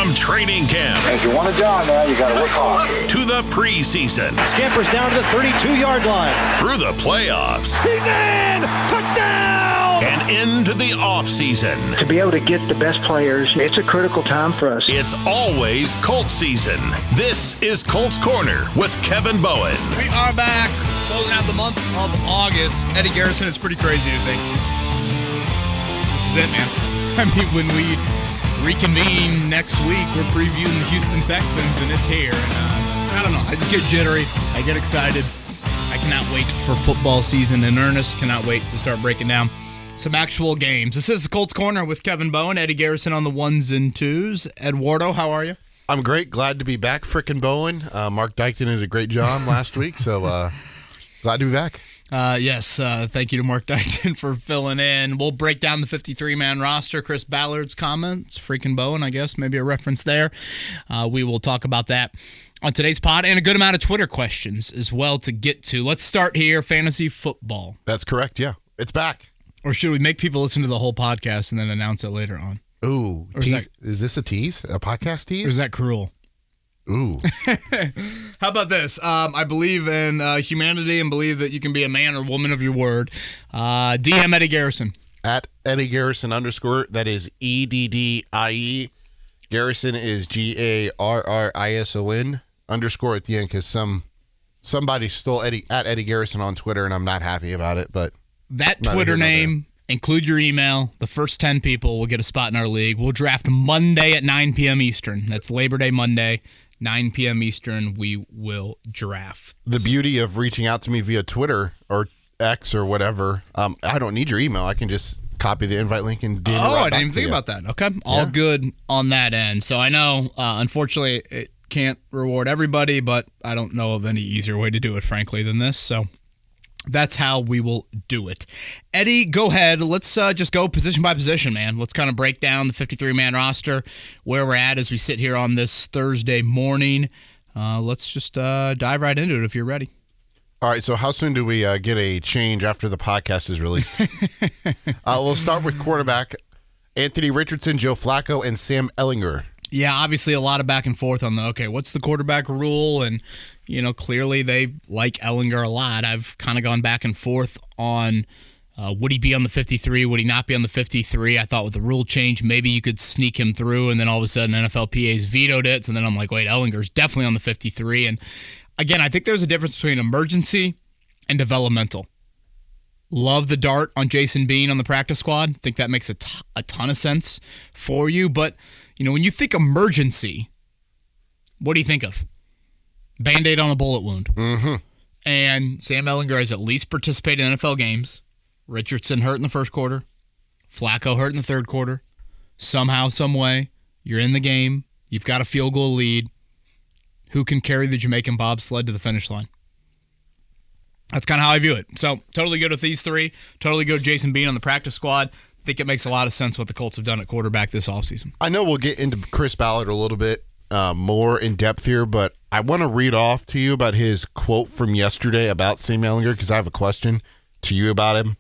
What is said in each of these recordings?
From training camp. If you want a job now, you got to work hard. To the preseason. Scampers down to the 32-yard line. Through the playoffs. He's in! Touchdown! And into the offseason. To be able to get the best players, it's a critical time for us. It's always Colts season. This is Colts Corner with Kevin Bowen. We are back, closing out the month of August. Eddie Garrison, it's pretty crazy to think this is it, man. I mean, when we reconvene next week, we're previewing the Houston Texans, and it's here. And I don't know. I just get jittery. I get excited. I cannot wait for football season in earnest. Cannot wait to start breaking down some actual games. This is the Colts Corner with Kevin Bowen, Eddie Garrison on the ones and twos. Eduardo, how are you? I'm great. Glad to be back, frickin' Bowen. Mark Dykton did a great job last week, so glad to be back. Yes, thank you to Mark Dykton for filling in. We'll break down the 53-man roster. Chris Ballard's comments, freaking Bowen, I guess, maybe a reference there. We will talk about that on today's pod, and a good amount of Twitter questions as well to get to. Let's start here, fantasy football. That's correct, yeah. It's back. Or should we make people listen to the whole podcast and then announce it later on? Ooh, is this a tease? A podcast tease? Or is that cruel? Ooh. How about this? I believe in humanity and believe that you can be a man or woman of your word. DM Eddie Garrison. At Eddie Garrison _. That is EDDIE. Garrison is GARRISON _ at the end because somebody stole Eddie Garrison on Twitter and I'm not happy about it. But that Twitter name, include your email. The first 10 people will get a spot in our league. We'll draft Monday at 9 p.m. Eastern. That's Labor Day Monday. 9 p.m. Eastern, we will draft. The beauty of reaching out to me via Twitter or X or whatever, I don't need your email. I can just copy the invite link and DM it right I back didn't even think about that. Okay. All good on that end. So I know, unfortunately, it can't reward everybody, but I don't know of any easier way to do it, frankly, than this. So that's how we will do it. Eddie, go ahead. Let's just go position by position, man. Let's kind of break down the 53-man roster, where we're at as we sit here on this Thursday morning. Let's just dive right into it if you're ready. All right, so how soon do we get a change after the podcast is released? We'll start with quarterback. Anthony Richardson, Joe Flacco, and Sam Ehlinger. Yeah, obviously a lot of back and forth on what's the quarterback rule? And, clearly they like Ehlinger a lot. I've kind of gone back and forth on would he be on the 53? Would he not be on the 53? I thought with the rule change, maybe you could sneak him through, and then all of a sudden NFLPA's vetoed it. So then I'm like, wait, Ehlinger's definitely on the 53. And again, I think there's a difference between emergency and developmental. Love the dart on Jason Bean on the practice squad. Think that makes a ton of sense for you. But, when you think emergency, what do you think of? Band-Aid on a bullet wound. Mm-hmm. And Sam Ehlinger has at least participated in NFL games. Richardson hurt in the first quarter. Flacco hurt in the third quarter. Somehow, some way, you're in the game. You've got a field goal lead. Who can carry the Jamaican bobsled to the finish line? That's kind of how I view it. So, totally good with these three. Totally good with Jason Bean on the practice squad. I think it makes a lot of sense what the Colts have done at quarterback this offseason. I know we'll get into Chris Ballard a little bit more in depth here, but I want to read off to you about his quote from yesterday about Sam Ehlinger because I have a question to you about him.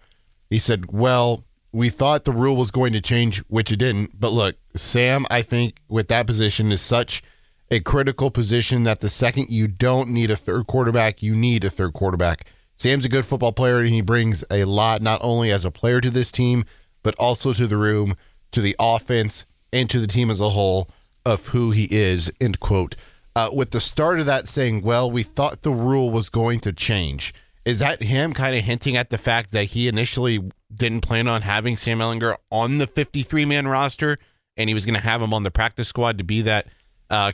He said, well, we thought the rule was going to change, which it didn't. But look, Sam, I think with that position is such a critical position that the second you don't need a third quarterback, you need a third quarterback. Sam's a good football player, and he brings a lot not only as a player to this team, but also to the room, to the offense, and to the team as a whole of who he is, end quote. With the start of that saying, well, we thought the rule was going to change. Is that him kind of hinting at the fact that he initially didn't plan on having Sam Ehlinger on the 53-man roster, and he was going to have him on the practice squad to be that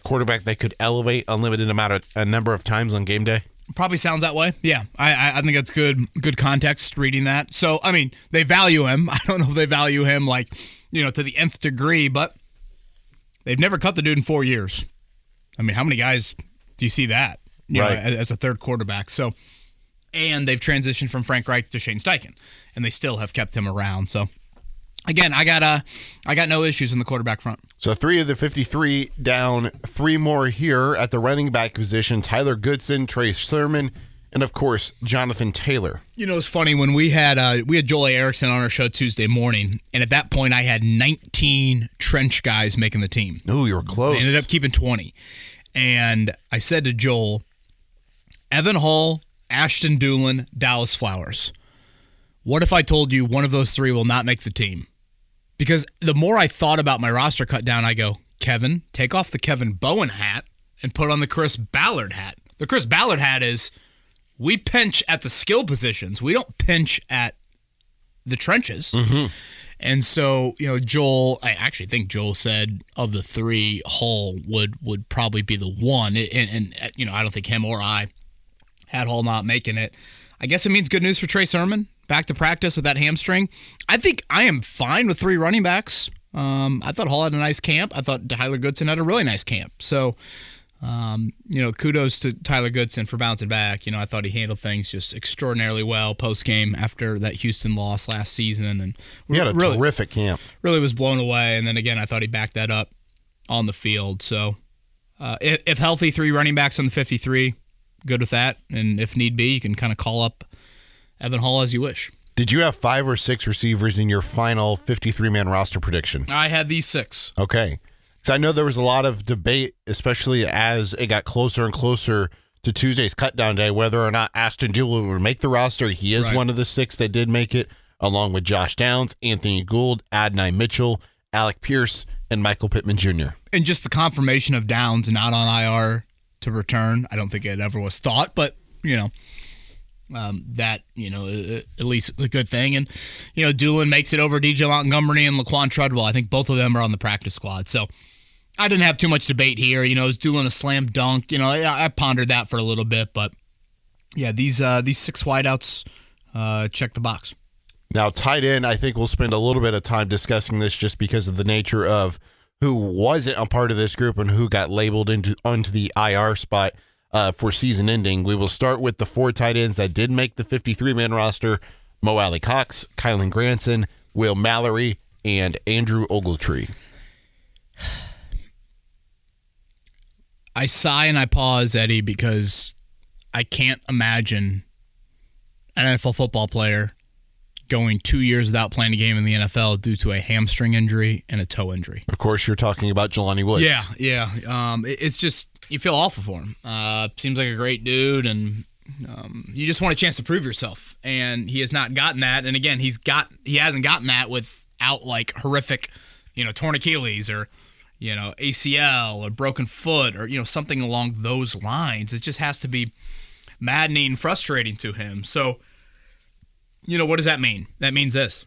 quarterback that could elevate a number of times on game day? Probably sounds that way. Yeah, I think that's good context reading that. So, I mean, they value him. I don't know if they value him to the nth degree, but they've never cut the dude in 4 years. I mean, how many guys do you see that as a third quarterback? So, and they've transitioned from Frank Reich to Shane Steichen, and they still have kept him around. So, again, I got no issues in the quarterback front. So 3 of the 53 down, 3 more here at the running back position. Tyler Goodson, Trey Sermon, and, of course, Jonathan Taylor. You know, it's funny when we had Joel A. Erickson on our show Tuesday morning, and at that point I had 19 trench guys making the team. Oh, you were close. I ended up keeping 20. And I said to Joel, Evan Hall, Ashton Doolin, Dallas Flowers. What if I told you one of those three will not make the team? Because the more I thought about my roster cut down, I go, Kevin, take off the Kevin Bowen hat and put on the Chris Ballard hat. The Chris Ballard hat is we pinch at the skill positions. We don't pinch at the trenches. Mm-hmm. And so, you know, Joel, I actually think Joel said of the three, Hall would probably be the one. And you know, I don't think him or I had Hall not making it. I guess it means good news for Trey Sermon. Back to practice with that hamstring. I think I am fine with three running backs. I thought Hall had a nice camp. I thought Tyler Goodson had a really nice camp. So, you know, kudos to Tyler Goodson for bouncing back. You know, I thought he handled things just extraordinarily well post-game after that Houston loss last season. And he had a terrific camp. Really was blown away. And then again, I thought he backed that up on the field. So, if healthy, three running backs on the 53, good with that. And if need be, you can kind of call up Evan Hall as you wish. Did you have 5 or 6 receivers in your final 53-man roster prediction? I had these 6. Okay. So I know there was a lot of debate, especially as it got closer and closer to Tuesday's cutdown day, whether or not Ashton Doolin would make the roster. He is one of the 6 that did make it, along with Josh Downs, Anthony Gould, Adonai Mitchell, Alec Pierce, and Michael Pittman Jr. And just the confirmation of Downs not on IR to return, I don't think it ever was thought, but, you know, that, you know, at least a good thing. And, you know, Doolin makes it over DJ Montgomery and Laquan Treadwell. I think both of them are on the practice squad. So I didn't have too much debate here. You know, is Doolin a slam dunk? You know, I pondered that for a little bit. But, yeah, these 6 wideouts check the box. Now, tight end, I think we'll spend a little bit of time discussing this just because of the nature of who wasn't a part of this group and who got labeled onto the IR spot for season ending. We will start with the 4 tight ends that did make the 53-man roster: Mo Alley Cox, Kylan Granson, Will Mallory, and Andrew Ogletree. I sigh and I pause, Eddie, because I can't imagine an NFL football player going 2 years without playing a game in the NFL due to a hamstring injury and a toe injury. Of course, you're talking about Jelani Woods. Yeah. It's just, you feel awful for him. Seems like a great dude, and you just want a chance to prove yourself. And he has not gotten that. And again, he hasn't gotten that without like horrific, you know, torn Achilles or, you know, ACL or broken foot or, you know, something along those lines. It just has to be maddening and frustrating to him. So, you know, what does that mean? That means this.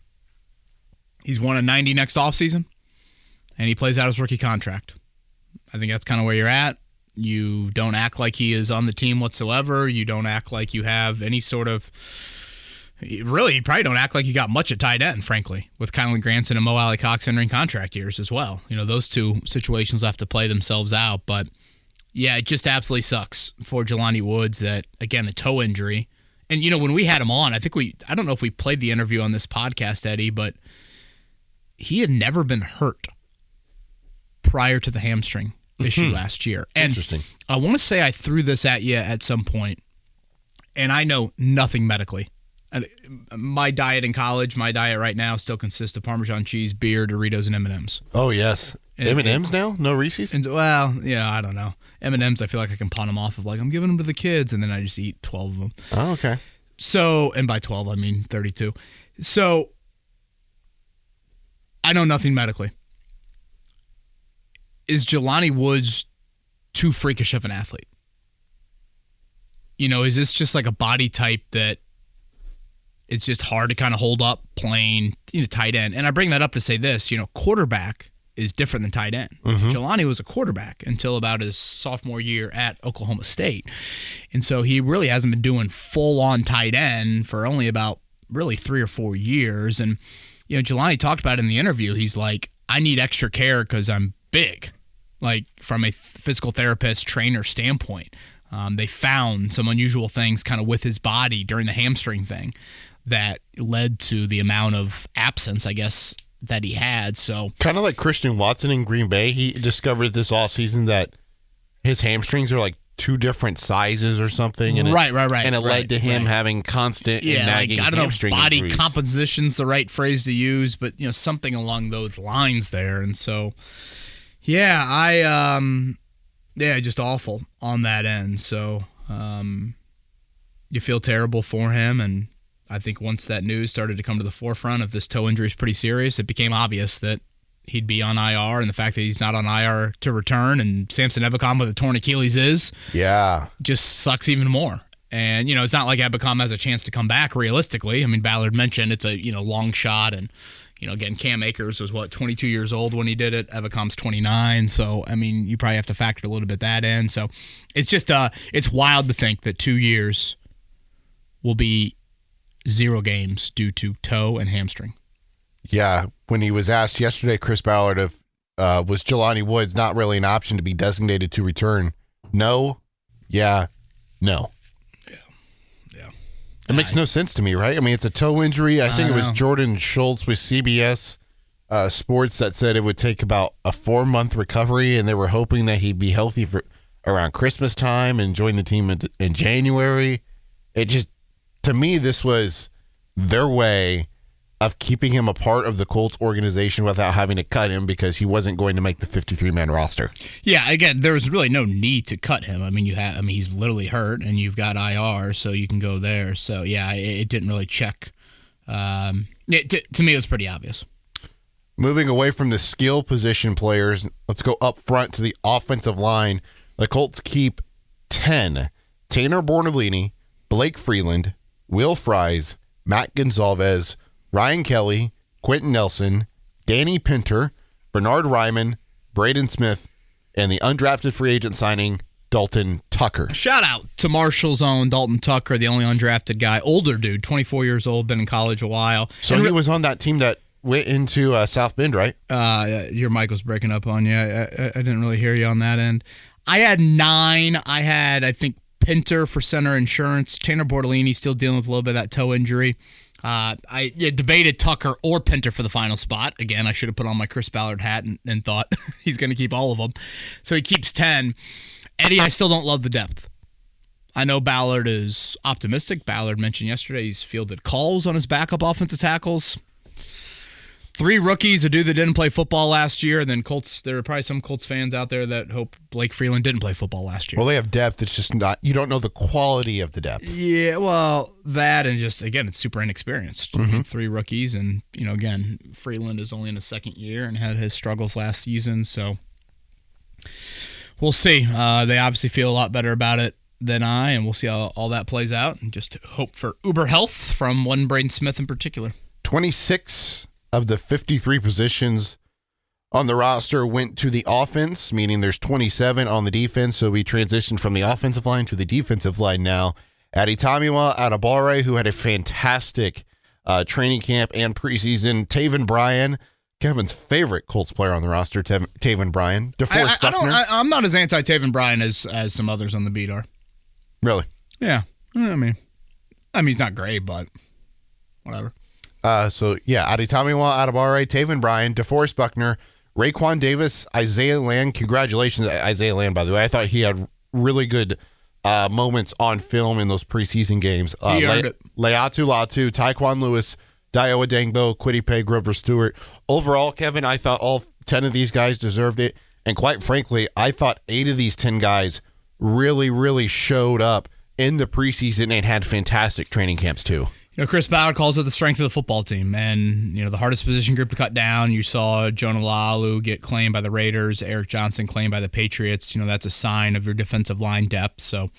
He's won a 90 next offseason, and he plays out his rookie contract. I think that's kind of where you're at. You don't act like he is on the team whatsoever. You don't act like you have any sort of... Really, you probably don't act like you got much at tight end, frankly, with Kylan Granson and Mo Alley Cox entering contract years as well. You know, those two situations have to play themselves out. But, yeah, it just absolutely sucks for Jelani Woods that, again, a toe injury. And, you know, when we had him on, I don't know if we played the interview on this podcast, Eddie, but he had never been hurt prior to the hamstring issue last year. And interesting. I want to say I threw this at you at some point, and I know nothing medically. My diet in college, my diet right now still consists of Parmesan cheese, beer, Doritos, and M&Ms. Oh, yes. M&Ms now? No Reese's? And, well, yeah, I don't know. M&Ms, I feel like I can pawn them off of like, I'm giving them to the kids, and then I just eat 12 of them. Oh, okay. So, and by 12, I mean 32. So, I know nothing medically. Is Jelani Woods too freakish of an athlete? You know, is this just like a body type that it's just hard to kind of hold up playing, you know, tight end? And I bring that up to say this, you know, quarterback is different than tight end. Jelani was a quarterback until about his sophomore year at Oklahoma State. And so he really hasn't been doing full-on tight end for only about really 3 or 4 years. And, you know, Jelani talked about it in the interview. He's like, I need extra care because I'm big, like from a physical therapist trainer standpoint. They found some unusual things kind of with his body during the hamstring thing that led to the amount of absence, I guess, that he had. So kind of like Christian Watson in Green Bay. He discovered this offseason that his hamstrings are like two different sizes or something. And Right. And it led to him having constant and nagging I don't know if hamstring body injuries. composition's the right phrase to use, but something along those lines there. And so, just awful on that end. So you feel terrible for him, and I think once that news started to come to the forefront of this toe injury is pretty serious, it became obvious that he'd be on IR, and the fact that he's not on IR to return, and Samson Ebukam with a torn Achilles just sucks even more. And, it's not like Ebukam has a chance to come back realistically. I mean, Ballard mentioned it's a, long shot, and, again, Cam Akers was, 22 years old when he did it. Ebukam's 29, so, I mean, you probably have to factor a little bit that in. So it's just, it's wild to think that 2 years will be 0 games due to toe and hamstring. Yeah, when he was asked yesterday, Chris Ballard, if was Jelani Woods not really an option to be designated to return? No. Yeah. No. Yeah. It makes no sense to me, right? I mean, it's a toe injury. I think it was Jordan Schultz with CBS Sports that said it would take about a 4-month recovery, and they were hoping that he'd be healthy for around Christmas time and join the team in January. It just, to me, this was their way of keeping him a part of the Colts organization without having to cut him because he wasn't going to make the 53-man roster. Yeah, again, there was really no need to cut him. I mean, he's literally hurt, and you've got IR, so you can go there. So, yeah, it didn't really check. To me, it was pretty obvious. Moving away from the skill position players, let's go up front to the offensive line. The Colts keep 10. Tanner Bornolini, Blake Freeland, Will Fries, Matt Gonzalez, Ryan Kelly, Quentin Nelson, Danny Pinter, Bernard Ryman, Braden Smith, and the undrafted free agent signing, Dalton Tucker. Shout out to Marshall's own Dalton Tucker, the only undrafted guy. Older dude, 24 years old, been in college a while. So he was on that team that went into South Bend, right? Your mic was breaking up on you. I didn't really hear you on that end. I had 9. I had, I think, Pinter for center insurance. Tanner Bortolini still dealing with a little bit of that toe injury. I debated Tucker or Pinter for the final spot. Again, I should have put on my Chris Ballard hat and thought he's going to keep all of them. So he keeps 10. Eddie, I still don't love the depth. I know Ballard is optimistic. Ballard mentioned yesterday he's fielded calls on his backup offensive tackles. 3 rookies, a dude that didn't play football last year, and then Colts. There are probably some Colts fans out there that hope Blake Freeland didn't play football last year. Well, they have depth. It's just not, you don't know the quality of the depth. Yeah, well, that and just, again, it's super inexperienced. 3 rookies, and, again, Freeland is only in his second year and had his struggles last season, so we'll see. They obviously feel a lot better about it than I, and we'll see how all that plays out, and just hope for uber health from one Braden Smith in particular. 26 of the 53 positions on the roster went to the offense, meaning there's 27 on the defense. So we transitioned from the offensive line to the defensive line now. Aditamiwa Adebawore, who had a fantastic training camp and preseason. Taven Bryan, Kevin's favorite Colts player on the roster, Taven Bryan. DeForest Buckner. I'm not as anti-Taven Bryan as some others on the beat are. Really? Yeah. I mean, he's not great, but whatever. Aditamiwa Adebawore, Taven Bryan, DeForest Buckner, Raekwon Davis, Isaiah Land. Congratulations, Isaiah Land, by the way. I thought he had really good moments on film in those preseason games. He earned it. Leatu Latu, Tyquan Lewis, Dio Adengbo, Kwity Paye, Grover Stewart. Overall, Kevin, I thought all 10 of these guys deserved it. And quite frankly, I thought 8 of these 10 guys really, really showed up in the preseason and had fantastic training camps too. Chris Ballard calls it the strength of the football team, and the hardest position group to cut down. You saw Jonah Lalu get claimed by the Raiders, Eric Johnson claimed by the Patriots. That's a sign of your defensive line depth. So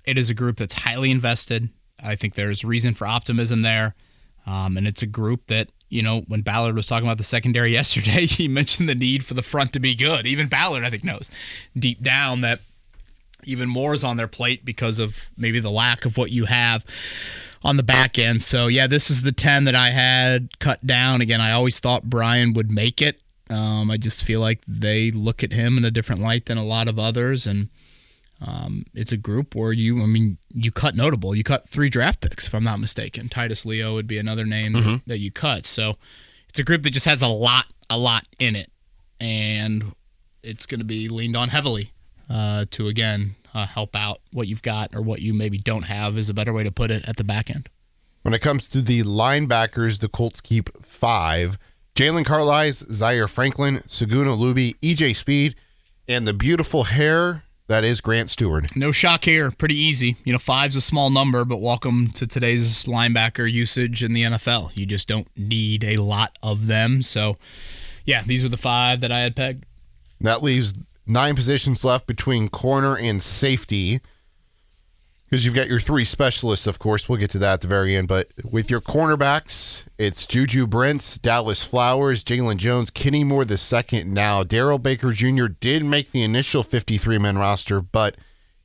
it is a group that's highly invested. I think there's reason for optimism there, and it's a group that when Ballard was talking about the secondary yesterday, he mentioned the need for the front to be good. Even Ballard, I think, knows deep down that even more is on their plate because of maybe the lack of what you have on the back end. So, yeah, this is the 10 that I had cut down. Again, I always thought Bryan would make it. I just feel like they look at him in a different light than a lot of others. And it's a group where you cut notable. You cut 3 draft picks, if I'm not mistaken. Titus Leo would be another name that you cut. So it's a group that just has a lot in it. And it's going to be leaned on heavily to, again, help out what you've got, or what you maybe don't have is a better way to put it, at the back end. When it comes to the linebackers, the Colts keep 5. Jalen Carlisle, Zaire Franklin, Saguna Luby, EJ Speed, and the beautiful hair that is Grant Stewart. No shock here. Pretty easy. 5's a small number, but welcome to today's linebacker usage in the NFL. You just don't need a lot of them. So, yeah, these were the 5 that I had pegged. That leaves 9 positions left between corner and safety, because you've got your 3 specialists, of course. We'll get to that at the very end. But with your cornerbacks, it's Juju Brents, Dallas Flowers, Jalen Jones, Kenny Moore II. Now, Darrell Baker Jr. did make the initial 53-man roster, but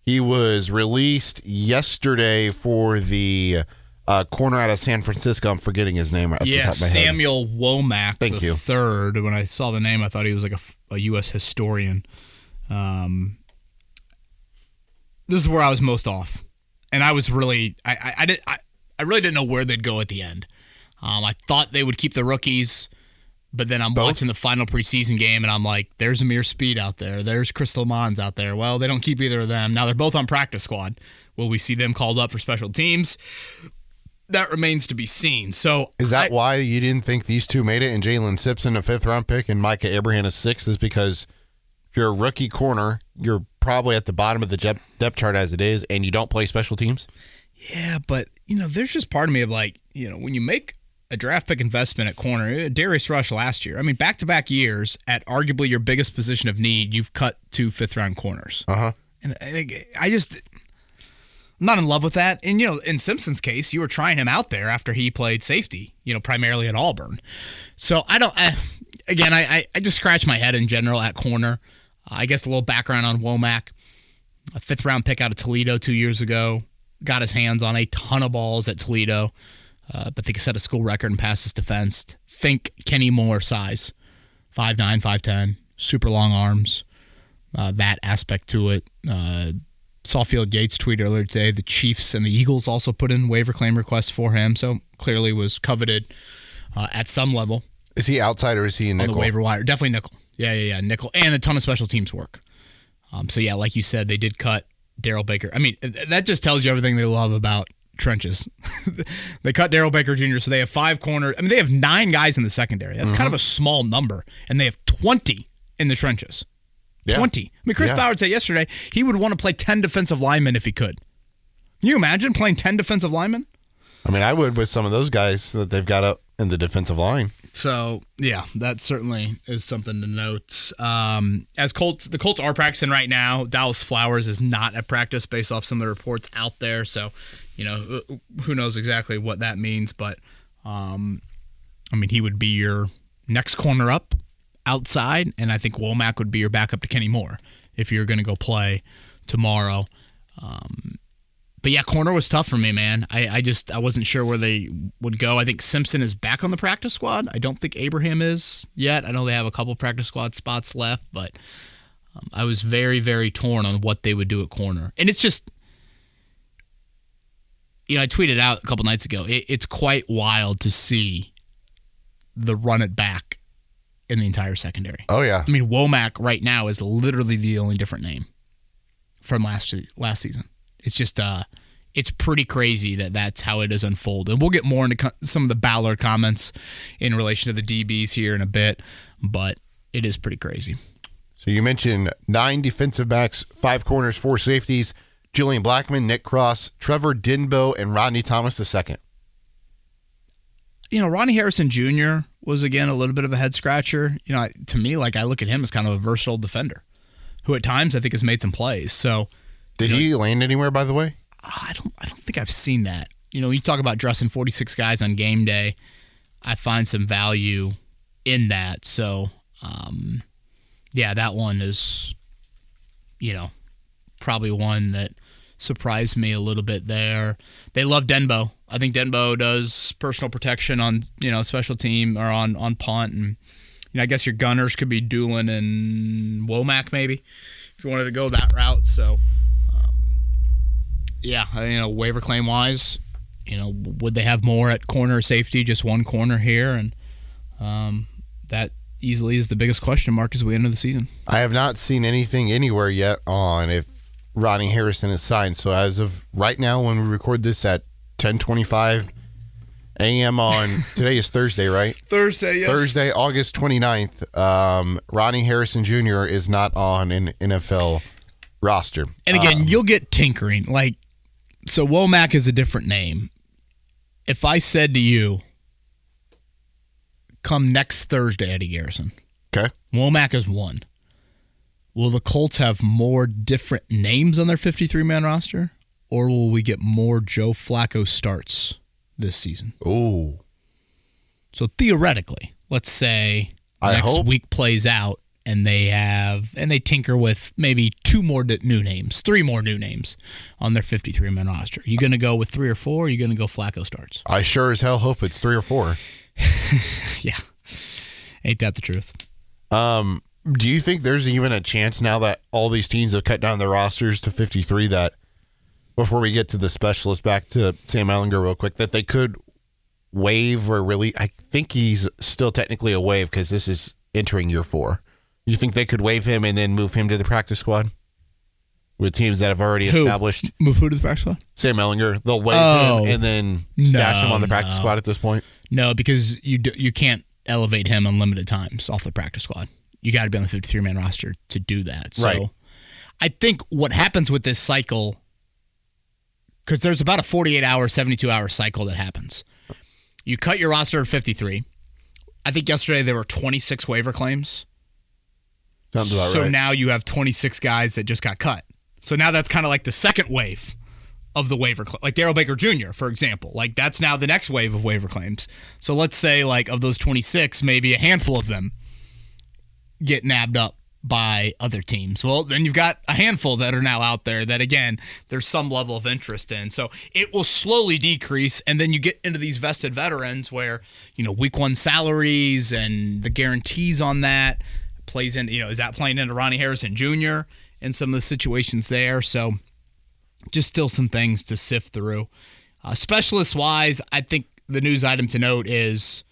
he was released yesterday for the corner out of San Francisco. I'm forgetting his name at the top of my head. Samuel Womack Thank you. III. When I saw the name, I thought he was like a U.S. historian. This is where I was most off. And I was really, I really didn't know where they'd go at the end. I thought they would keep the rookies, but then I'm watching the final preseason game, and I'm like, there's Amir Speed out there. There's Chris Lamons out there. Well, they don't keep either of them. Now they're both on practice squad. Will we see them called up for special teams? That remains to be seen. So is that why you didn't think these two made it, and Jalen Simpson, a 5th-round pick, and Micah Abraham, a 6th, is because if you're a rookie corner, you're probably at the bottom of the depth chart as it is, and you don't play special teams? Yeah, but, there's just part of me of like, when you make a draft pick investment at corner, Darius Rush last year, back-to-back years at arguably your biggest position of need, you've cut 2 5th-round corners. Uh-huh. And I'm not in love with that. And, in Simpson's case, you were trying him out there after he played safety, primarily at Auburn. So I just scratch my head in general at corner. I guess a little background on Womack, a 5th-round pick out of Toledo 2 years ago, got his hands on a ton of balls at Toledo, but I think he set a school record in passes defensed. Think Kenny Moore size, 5'9", 5'10", super long arms, that aspect to it. Saw Field Yates tweet earlier today, the Chiefs and the Eagles also put in waiver claim requests for him, so clearly was coveted at some level. Is he outside or is he a nickel? On the waiver wire. Definitely nickel. Yeah, nickel. And a ton of special teams work. So, yeah, like you said, they did cut Darrell Baker. That just tells you everything they love about trenches. They cut Darrell Baker Jr., so they have 5 corners. They have 9 guys in the secondary. That's kind of a small number. And they have 20 in the trenches. Yeah. 20. Chris Ballard said yesterday he would want to play 10 defensive linemen if he could. Can you imagine playing 10 defensive linemen? I would with some of those guys that they've got up in the defensive line. So, yeah, that certainly is something to note. The Colts are practicing right now. Dallas Flowers is not at practice based off some of the reports out there. So, who knows exactly what that means. But, he would be your next corner up outside, and I think Womack would be your backup to Kenny Moore if you're going to go play tomorrow. But yeah, corner was tough for me, man. I wasn't sure where they would go. I think Simpson is back on the practice squad. I don't think Abraham is yet. I know they have a couple practice squad spots left, but I was very, very torn on what they would do at corner. And it's just, I tweeted out a couple nights ago, it's quite wild to see the run it back in the entire secondary. Oh, yeah. Womack right now is literally the only different name from last season. It's just, it's pretty crazy that that's how it has unfolded. And we'll get more into some of the Ballard comments in relation to the DBs here in a bit, but it is pretty crazy. So you mentioned 9 defensive backs, 5 corners, 4 safeties, Julian Blackman, Nick Cross, Trevor Denbo, and Rodney Thomas II. Ronnie Harrison Jr. was, again, a little bit of a head-scratcher. To me, I look at him as kind of a versatile defender who at times I think has made some plays. So, did he land anywhere, by the way? I don't think I've seen that. You talk about dressing 46 guys on game day. I find some value in that. So, that one is, probably one that surprised me a little bit there. They love Denbo. I think Denbo does personal protection on, special team or on punt. And, I guess your gunners could be Doolin and Womack maybe if you wanted to go that route. So, waiver claim wise, would they have more at corner or safety? Just one corner here, and that easily is the biggest question mark as we enter the season. I have not seen anything anywhere yet on if Ronnie Harrison is signed. So as of right now, when we record this at 10:25 a.m. on, today is Thursday, right? Thursday, yes. Thursday, August 29th, Ronnie Harrison Jr. is not on an NFL roster. And again, you'll get tinkering. Like, so Womack is a different name. If I said to you, come next Thursday, Eddie Garrison. Okay. Womack is one. Will the Colts have more different names on their 53-man roster? Or will we get more Joe Flacco starts this season? Ooh. So theoretically, let's say next week plays out and they tinker with maybe 2 more new names, 3 more new names on their 53-man roster. You going to go with 3 or 4? Or are you going to go Flacco starts? I sure as hell hope it's 3 or 4. Yeah. Ain't that the truth? Do you think there's even a chance now that all these teams have cut down their rosters to 53 that, before we get to the specialist, back to Sam Ehlinger real quick, that they could waive or really, I think he's still technically a waive because this is entering year 4. You think they could waive him and then move him to the practice squad with teams that have already established? Move who to the practice squad? Sam Ehlinger. They'll waive him and then stash him on the practice squad at this point? No, because you can't elevate him unlimited times off the practice squad. You got to be on the 53-man roster to do that. So right. I think what happens with this cycle, because there's about a 48-hour, 72-hour cycle that happens. You cut your roster at 53. I think yesterday there were 26 waiver claims. Sounds about so right. now you have 26 guys that just got cut. So now that's kind of like the second wave of the waiver claim. Like Darrell Baker Jr., for example. Like that's now the next wave of waiver claims. So let's say like of those 26, maybe a handful of them get nabbed up by other teams. Well, then you've got a handful that are now out there that, again, there's some level of interest in. So it will slowly decrease, and then you get into these vested veterans where, week 1 salaries and the guarantees on that plays in, is that playing into Ronnie Harrison Jr. in some of the situations there? So just still some things to sift through. Specialist-wise, I think the news item to note is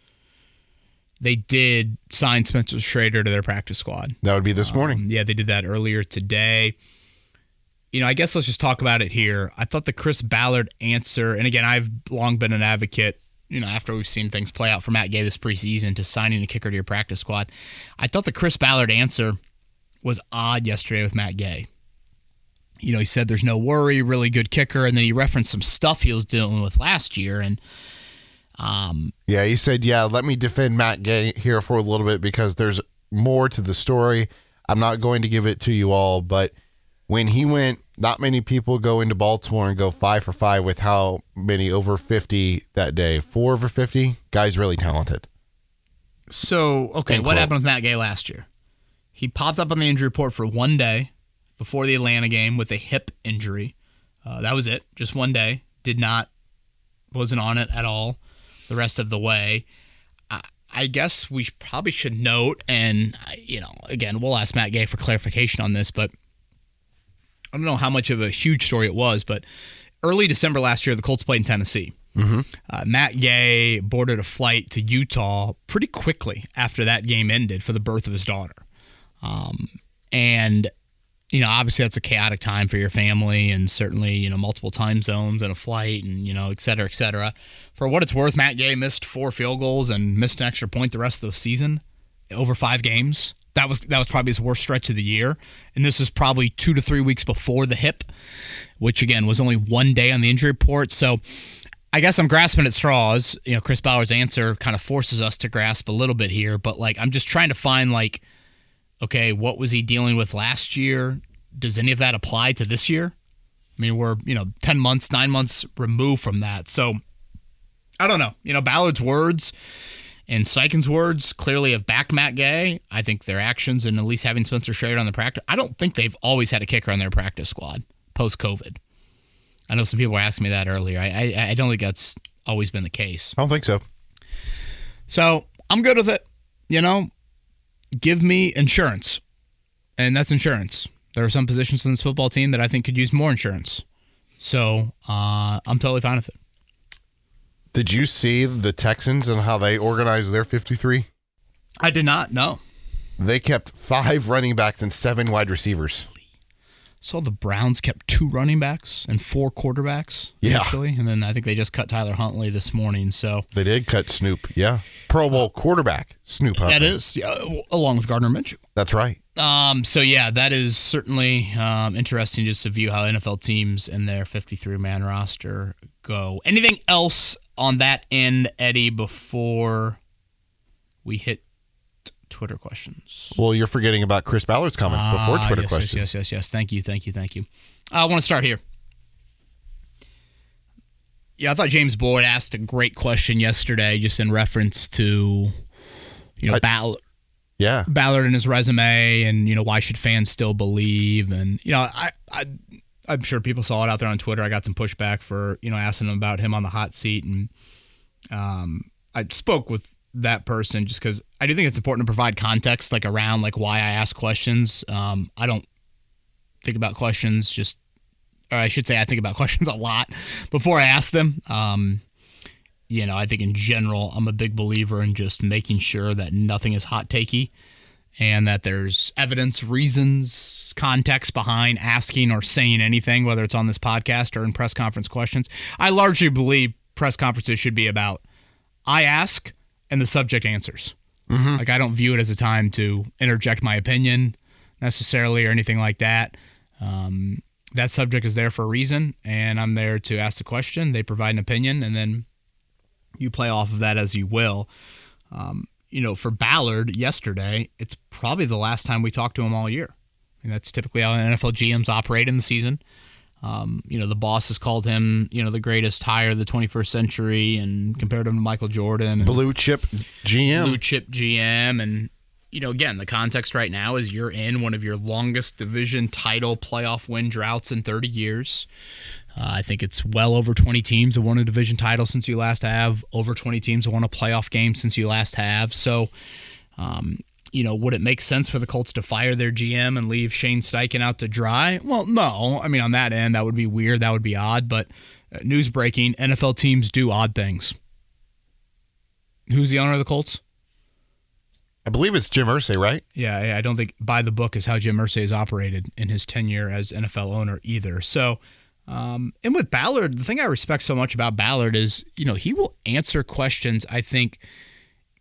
they did sign Spencer Schrader to their practice squad. That would be this morning. Yeah, they did that earlier today. I guess let's just talk about it here. I thought the Chris Ballard answer, and again, I've long been an advocate, after we've seen things play out for Matt Gay this preseason, to signing a kicker to your practice squad. I thought the Chris Ballard answer was odd yesterday with Matt Gay. He said there's no worry, really good kicker, and then he referenced some stuff he was dealing with last year, and yeah, he said, let me defend Matt Gay here for a little bit because there's more to the story. I'm not going to give it to you all, but when he went, not many people go into Baltimore and go 5 for 5 with how many over 50 that day. 4 over 50? Guy's really talented. So, okay, what happened with Matt Gay last year? He popped up on the injury report for 1 day before the Atlanta game with a hip injury. That was it. Just 1 day. Wasn't on it at all the rest of the way. I guess we probably should note, and, again, we'll ask Matt Gay for clarification on this, but I don't know how much of a huge story it was, but early December last year, the Colts played in Tennessee. Mm-hmm. Matt Gay boarded a flight to Utah pretty quickly after that game ended for the birth of his daughter. And obviously that's a chaotic time for your family, and certainly, multiple time zones and a flight and, et cetera, et cetera. For what it's worth, Matt Gay missed 4 field goals and missed an extra point the rest of the season over 5 games. That was probably his worst stretch of the year. And this is probably 2 to 3 weeks before the hip, which again was only 1 day on the injury report. So I guess I'm grasping at straws. Chris Ballard's answer kind of forces us to grasp a little bit here, but I'm just trying to find okay, what was he dealing with last year? Does any of that apply to this year? I mean, we're, 10 months, 9 months removed from that. So I don't know. Ballard's words and Steichen's words clearly have backed Matt Gay. I think their actions and at least having Spencer Schrader on the practice, I don't think they've always had a kicker on their practice squad post-COVID. I know some people were asking me that earlier. I don't think that's always been the case. I don't think so. So I'm good with it. Give me insurance. And that's insurance. There are some positions in this football team that I think could use more insurance. So I'm totally fine with it. Did you see the Texans and how they organized their 53? I did not, no. They kept 5 running backs and 7 wide receivers. saw the Browns kept 2 running backs and 4 quarterbacks. Yeah. Actually. And then I think they just cut Tyler Huntley this morning. So They did cut Snoop, yeah. Pro Bowl quarterback, Snoop Huntley. that is, yeah, along with Gardner Minshew. That's right. So yeah, that is certainly interesting just to view how NFL teams and their 53-man roster go. Anything else on that end, Eddie, before we hit Twitter questions? Well, you're forgetting about Chris Ballard's comments before Twitter questions. Yes. Thank you. I want to start here. Yeah, I thought James Boyd asked a great question yesterday, just in reference to, Ballard. Yeah. Ballard and his resume, and why should fans still believe? And I'm sure people saw it out there on Twitter. I got some pushback for asking him about him on the hot seat, and I spoke with that person just because I do think it's important to provide context around why I ask questions. I don't think about questions I think about questions a lot before I ask them. I think in general, I'm a big believer in just making sure that nothing is hot takey and that there's evidence, reasons, context behind asking or saying anything, whether it's on this podcast or in press conference questions. I largely believe press conferences should be about I ask and the subject answers. Mm-hmm. I don't view it as a time to interject my opinion necessarily or anything like that. That subject is there for a reason, and I'm there to ask the question. They provide an opinion, and then you play off of that as you will. For Ballard yesterday, it's probably the last time we talked to him all year. And that's typically how NFL GMs operate in the season. The boss has called him, the greatest hire of the 21st century and compared him to Michael Jordan. Blue chip GM. And, again, the context right now is you're in one of your longest division title playoff win droughts in 30 years. I think it's well over 20 teams have won a division title since you last have. Over 20 teams have won a playoff game since you last have. So, would it make sense for the Colts to fire their GM and leave Shane Steichen out to dry? Well, no. I mean, on that end, that would be weird. That would be odd. But news breaking, NFL teams do odd things. Who's the owner of the Colts? I believe it's Jim Irsay, right? Yeah, I don't think by the book is how Jim Irsay has operated in his tenure as NFL owner either. So, and with Ballard, the thing I respect so much about Ballard is, he will answer questions, I think,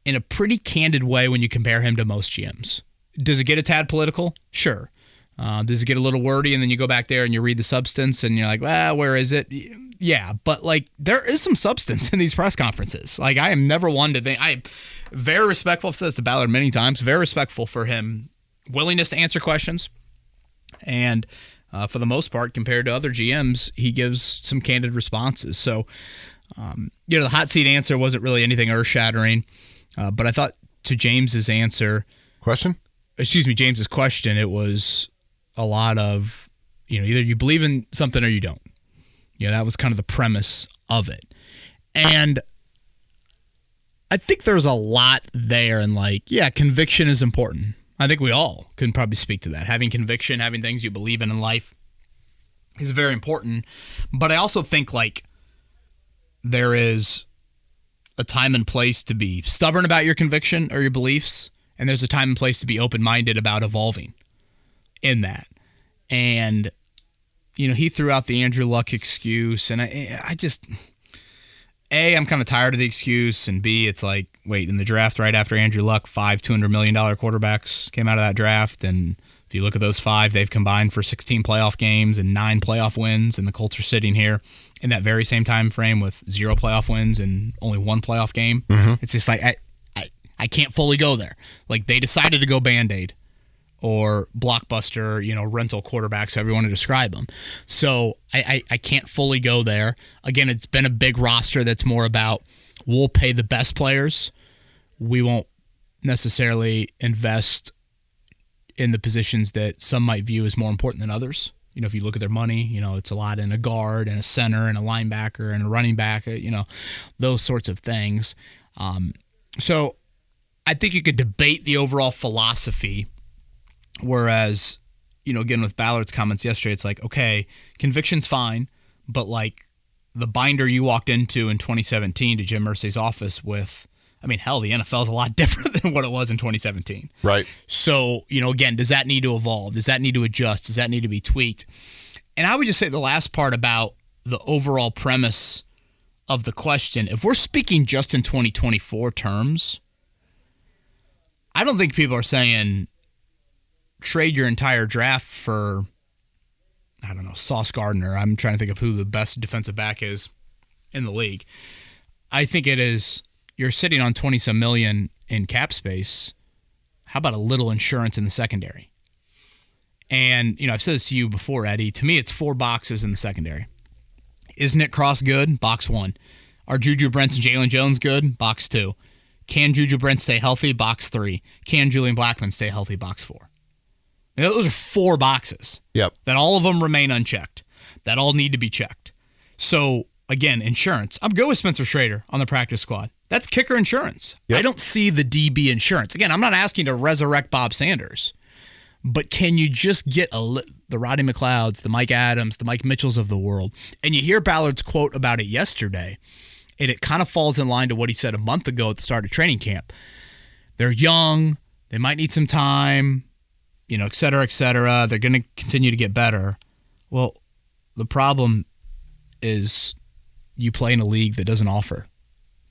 in a pretty candid way when you compare him to most GMs. Does it get a tad political? Sure. Does it get a little wordy and then you go back there and you read the substance and you're like, well, where is it? Yeah, but there is some substance in these press conferences. I am never one to think. I'm very respectful. I've said this to Ballard many times. Very respectful for him willingness to answer questions. And for the most part, compared to other GMs, he gives some candid responses. So, the hot seat answer wasn't really anything earth-shattering. But I thought to James's question, it was a lot of, either you believe in something or you don't. That was kind of the premise of it. And I think there's a lot there and conviction is important. I think we all can probably speak to that. Having conviction, having things you believe in life is very important. But I also think there is a time and place to be stubborn about your conviction or your beliefs, and there's a time and place to be open-minded about evolving in that. And, he threw out the Andrew Luck excuse, and I just, A, I'm kind of tired of the excuse, and B, it's wait, in the draft right after Andrew Luck, 5 $200 million quarterbacks came out of that draft, and if you look at those 5, they've combined for 16 playoff games and 9 playoff wins, and the Colts are sitting here in that very same time frame with 0 playoff wins and only 1 playoff game. Mm-hmm. It's just I can't fully go there. They decided to go Band-Aid or blockbuster, rental quarterbacks, however you want to describe them. So I can't fully go there. Again, it's been a big roster that's more about we'll pay the best players. We won't necessarily invest in the positions that some might view as more important than others. If you look at their money, it's a lot in a guard and a center and a linebacker and a running back, those sorts of things. So I think you could debate the overall philosophy, whereas, again, with Ballard's comments yesterday, it's okay, conviction's fine, but the binder you walked into in 2017 to Jim Irsay's office with I mean, hell, the NFL is a lot different than what it was in 2017. Right. So, again, does that need to evolve? Does that need to adjust? Does that need to be tweaked? And I would just say the last part about the overall premise of the question, if we're speaking just in 2024 terms, I don't think people are saying trade your entire draft for, I don't know, Sauce Gardner. I'm trying to think of who the best defensive back is in the league. I think it is, you're sitting on 20-some million in cap space. How about a little insurance in the secondary? And, I've said this to you before, Eddie. To me, it's 4 boxes in the secondary. Is Nick Cross good? Box 1. Are Juju Brents and Jalen Jones good? Box 2. Can Juju Brents stay healthy? Box 3. Can Julian Blackmon stay healthy? Box 4. Those are 4 boxes. Yep. That all of them remain unchecked. That all need to be checked. So, again, insurance. I'm good with Spencer Schrader on the practice squad. That's kicker insurance. Yep. I don't see the DB insurance. Again, I'm not asking to resurrect Bob Sanders. But can you just get the Rodney McLeods, the Mike Adams, the Mike Mitchells of the world? And you hear Ballard's quote about it yesterday, and it kind of falls in line to what he said a month ago at the start of training camp. They're young. They might need some time, et cetera, et cetera. They're going to continue to get better. Well, the problem is you play in a league that doesn't offer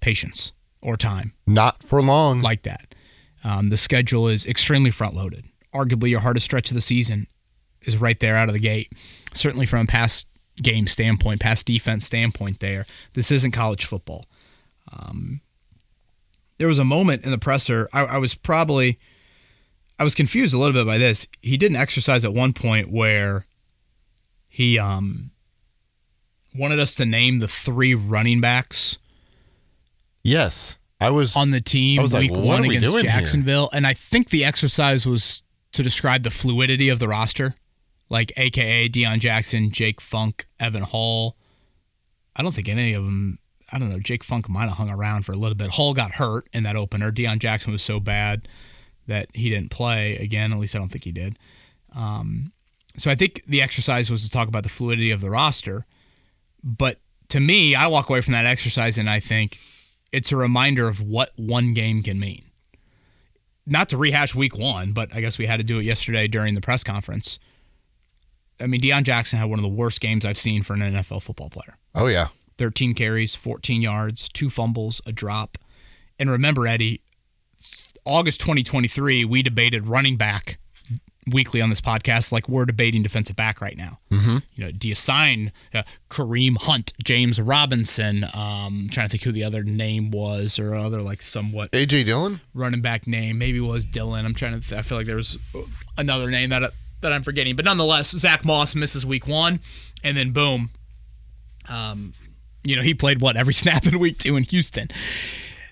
patience or time. Not for long. Like that. The schedule is extremely front-loaded. Arguably your hardest stretch of the season is right there out of the gate. Certainly from a pass game standpoint, pass defense standpoint there. This isn't college football. There was a moment in the presser, I was confused a little bit by this. He did an exercise at one point where he wanted us to name the 3 running backs. Yes. I was on the team like, week what 1 are we against doing Jacksonville. And I think the exercise was to describe the fluidity of the roster, like AKA Deion Jackson, Jake Funk, Evan Hall. I don't think any of them, I don't know, Jake Funk might have hung around for a little bit. Hall got hurt in that opener. Deion Jackson was so bad that he didn't play again. At least I don't think he did. So I think the exercise was to talk about the fluidity of the roster. But to me, I walk away from that exercise and I think it's a reminder of what one game can mean. Not to rehash week 1, but I guess we had to do it yesterday during the press conference. I mean, Deion Jackson had one of the worst games I've seen for an NFL football player. Oh, yeah. 13 carries, 14 yards, 2 fumbles, a drop. And remember, Eddie, August 2023, we debated running back weekly on this podcast like we're debating defensive back right now. Mm-hmm. Do you sign Kareem Hunt, James Robinson? I'm trying to think who the other name was, or other like somewhat A.J. Dillon running back name. Maybe it was Dillon. I feel like there was another name that I'm forgetting. But nonetheless, Zach Moss misses week 1, and then boom, he played every snap in week 2 in Houston.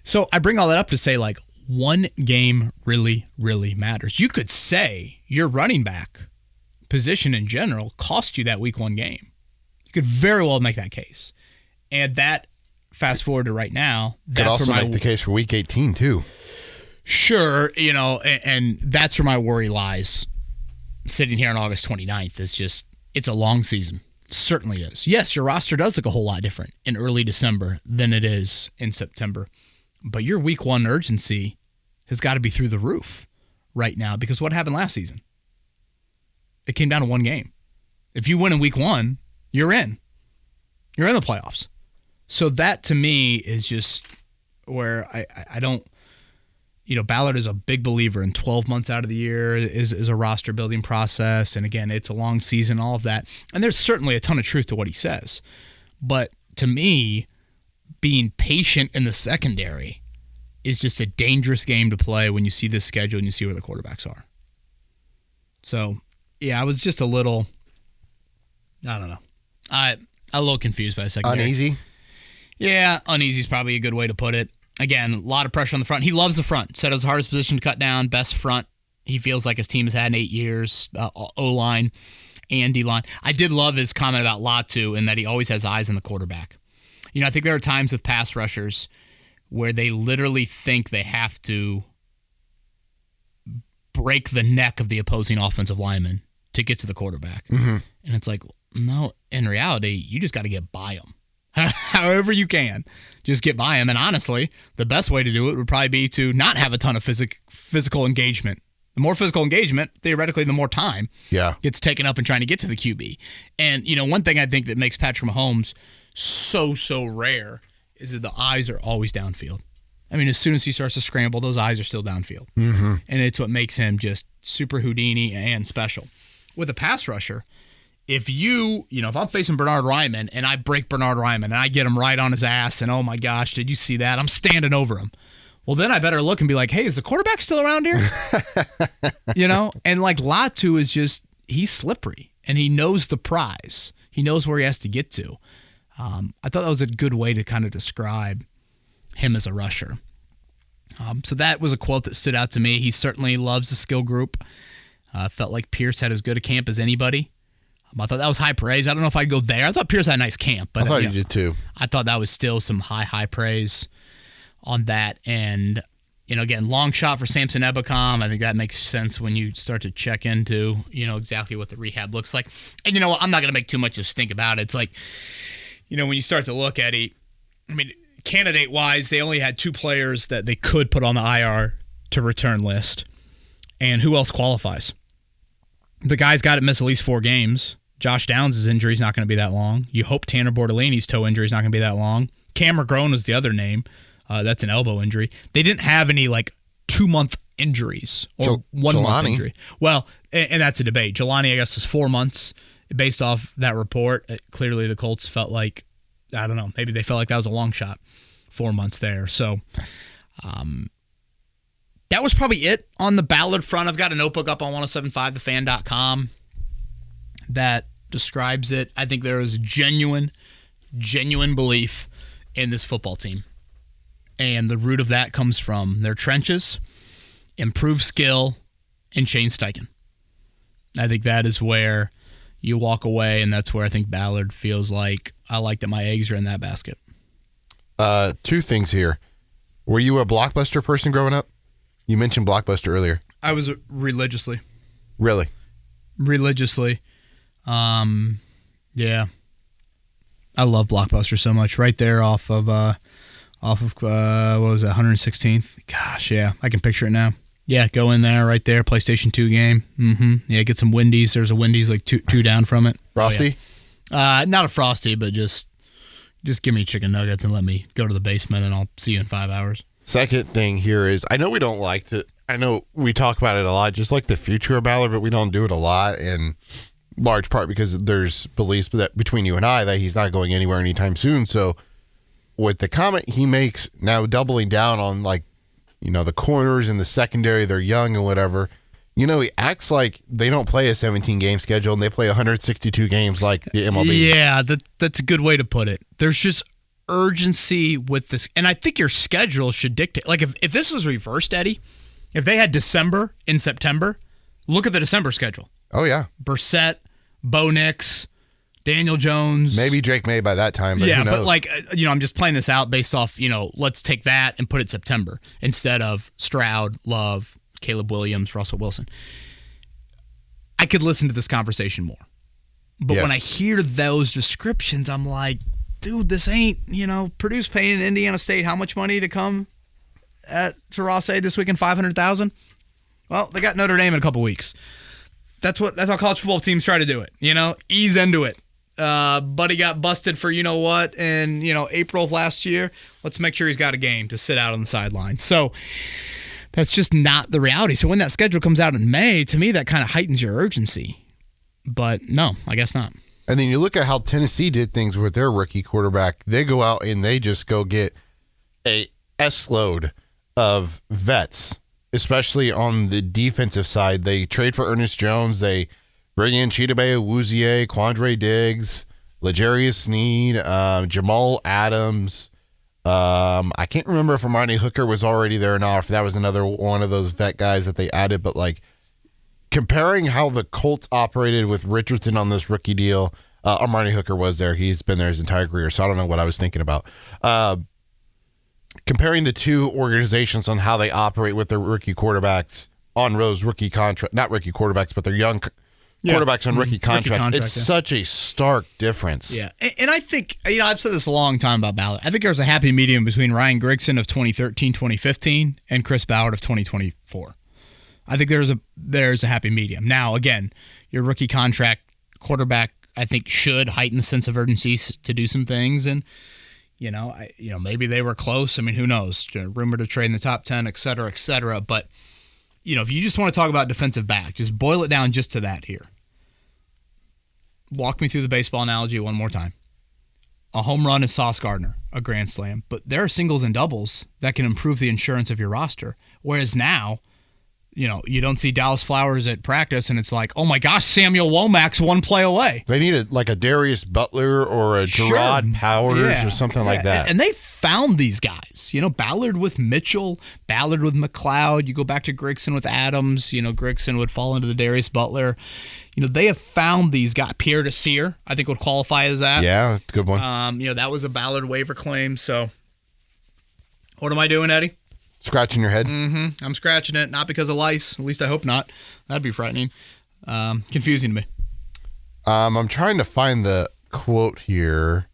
So I bring all that up to say, like, one game really, really matters. You could say your running back position in general cost you that week 1 game. You could very well make that case. And that, fast forward to right now, could also make the case for week 18 too. Sure, and that's where my worry lies sitting here on August 29th. It's a long season. It certainly is. Yes, your roster does look a whole lot different in early December than it is in September. But your week 1 urgency has got to be through the roof right now, because what happened last season? It came down to 1 game. If you win in week 1, you're in. You're in the playoffs. So that to me is just where I don't, Ballard is a big believer in 12 months out of the year is a roster building process. And again, it's a long season, all of that. And there's certainly a ton of truth to what he says. But to me, being patient in the secondary is just a dangerous game to play when you see this schedule and you see where the quarterbacks are. So, yeah, I was just a little, I don't know. A little confused by the secondary. Uneasy? Yeah, uneasy is probably a good way to put it. Again, a lot of pressure on the front. He loves the front. Said it was the hardest position to cut down, best front he feels like his team has had in 8 years, O-line and D-line. I did love his comment about Latu and that he always has eyes on the quarterback. I think there are times with pass rushers where they literally think they have to break the neck of the opposing offensive lineman to get to the quarterback. Mm-hmm. And it's like, no, in reality, you just got to get by them. However you can, just get by him. And honestly, the best way to do it would probably be to not have a ton of physical engagement. The more physical engagement, theoretically, the more time gets taken up in trying to get to the QB. And, one thing I think that makes Patrick Mahomes so rare is that the eyes are always downfield. I mean, as soon as he starts to scramble, those eyes are still downfield. Mm-hmm. And it's what makes him just super Houdini and special. With a pass rusher, if if I'm facing Bernard Ryman and I break Bernard Ryman and I get him right on his ass and, oh my gosh, did you see that? I'm standing over him. Well, then I better look and be like, hey, is the quarterback still around here? And like Latu is just, he's slippery and he knows the prize. He knows where he has to get to. I thought that was a good way to kind of describe him as a rusher. So that was a quote that stood out to me. He certainly loves the skill group. Felt like Pierce had as good a camp as anybody. I thought that was high praise. I don't know if I'd go there. I thought Pierce had a nice camp. But I thought he did too. I thought that was still some high praise on that. And, again, long shot for Samson Ebukam. I think that makes sense when you start to check into, exactly what the rehab looks like. And you know what? I'm not going to make too much of a stink about it. It's like, when you start to look at it, candidate-wise, they only had 2 players that they could put on the IR to return list. And who else qualifies? The guy's got to miss at least 4 games. Josh Downs' injury is not going to be that long. You hope Tanner Bordellini's toe injury is not going to be that long. Cam McGrone is the other name. That's an elbow injury. They didn't have any 2-month injuries or 1-month injury. Well, and that's a debate. Jelani, I guess, is 4 months based off that report. Clearly, the Colts felt like, I don't know, maybe they felt like that was a long shot. 4 months there. So that was probably it on the Ballard front. I've got a notebook up on 1075thefan.com that describes it. I think there is a genuine belief in this football team. And the root of that comes from their trenches, improved skill, and Shane Steichen. I think that is where you walk away, and that's where I think Ballard feels like, I like that my eggs are in that basket. 2 things here. Were you a Blockbuster person growing up? You mentioned Blockbuster earlier. I was religiously. Really? Religiously. Yeah. I love Blockbuster so much. Right there off of what was that, 116th? Gosh, yeah. I can picture it now. Yeah, go in there, right there, PlayStation 2 game. Mm-hmm. Yeah, get some Wendy's. There's a Wendy's two down from it. Frosty? Oh, yeah. Not a Frosty, but just give me chicken nuggets and let me go to the basement, and I'll see you in 5 hours. Second thing here is, I know we don't like to, I know we talk about it a lot, just like the future of Ballard, but we don't do it a lot, in large part because there's beliefs that between you and I that he's not going anywhere anytime soon. So with the comment he makes now, doubling down on the corners and the secondary, they're young and whatever, he acts like they don't play a 17-game schedule and they play 162 games like the MLB. Yeah, that's a good way to put it. There's just urgency with this, and I think your schedule should dictate. Like if this was reversed, Eddie, if they had December in September, look at the December schedule. Oh yeah, Brissett, Bo Nix, Daniel Jones, maybe Drake May by that time. But yeah, who knows? but I'm just playing this out based off. Let's take that and put it September instead of Stroud, Love, Caleb Williams, Russell Wilson. I could listen to this conversation more, but when I hear those descriptions, I'm like, dude, this ain't, Purdue's paying Indiana State how much money to come to Ross A this weekend? $500,000. Well, they got Notre Dame in a couple weeks. That's how college football teams try to do it. Ease into it. Buddy got busted for what in April of last year. Let's make sure he's got a game to sit out on the sideline. So that's just not the reality. So when that schedule comes out in May, to me that kind of heightens your urgency. But no, I guess not. And then you look at how Tennessee did things with their rookie quarterback. They go out and they just go get a S-load of vets, especially on the defensive side. They trade for Ernest Jones. They bring in Chidobe Awuzie, Quandre Diggs, L'Jarius Sneed, Jamal Adams. I can't remember if Amani Hooker was already there or not, if that was another one of those vet guys that they added, but comparing how the Colts operated with Richardson on this rookie deal, Amani Hooker was there. He's been there his entire career, so I don't know what I was thinking about. Comparing the two organizations on how they operate with their rookie quarterbacks on Rose's rookie contract, not rookie quarterbacks, but their young quarterbacks on rookie contract. It's yeah. such a stark difference. Yeah, and I think, I've said this a long time about Ballard. I think there's a happy medium between Ryan Grigson of 2013, 2015 and Chris Ballard of 2024. I think there's a happy medium. Now, again, your rookie contract quarterback, I think, should heighten the sense of urgency to do some things, and maybe they were close. I mean, who knows? Rumored to trade in the top 10, et cetera, et cetera. But if you just want to talk about defensive back, just boil it down just to that here. Walk me through the baseball analogy one more time. A home run is Sauce Gardner, a grand slam, but there are singles and doubles that can improve the insurance of your roster. Whereas now, you don't see Dallas Flowers at practice, and it's like, oh my gosh, Samuel Womack's one play away. They needed like a Darius Butler or a Gerard Powers or something like that. And they found these guys. Ballard with Mitchell, Ballard with McLeod. You go back to Grigson with Adams. Grigson would fall into the Darius Butler. They have found these guys. Pierre Desir, I think, would qualify as that. Yeah, that's a good one. That was a Ballard waiver claim. So what am I doing, Eddie? Scratching your head? Mm-hmm. I'm scratching it, not because of lice. At least I hope not. That'd be frightening. Confusing to me. I'm trying to find the quote here.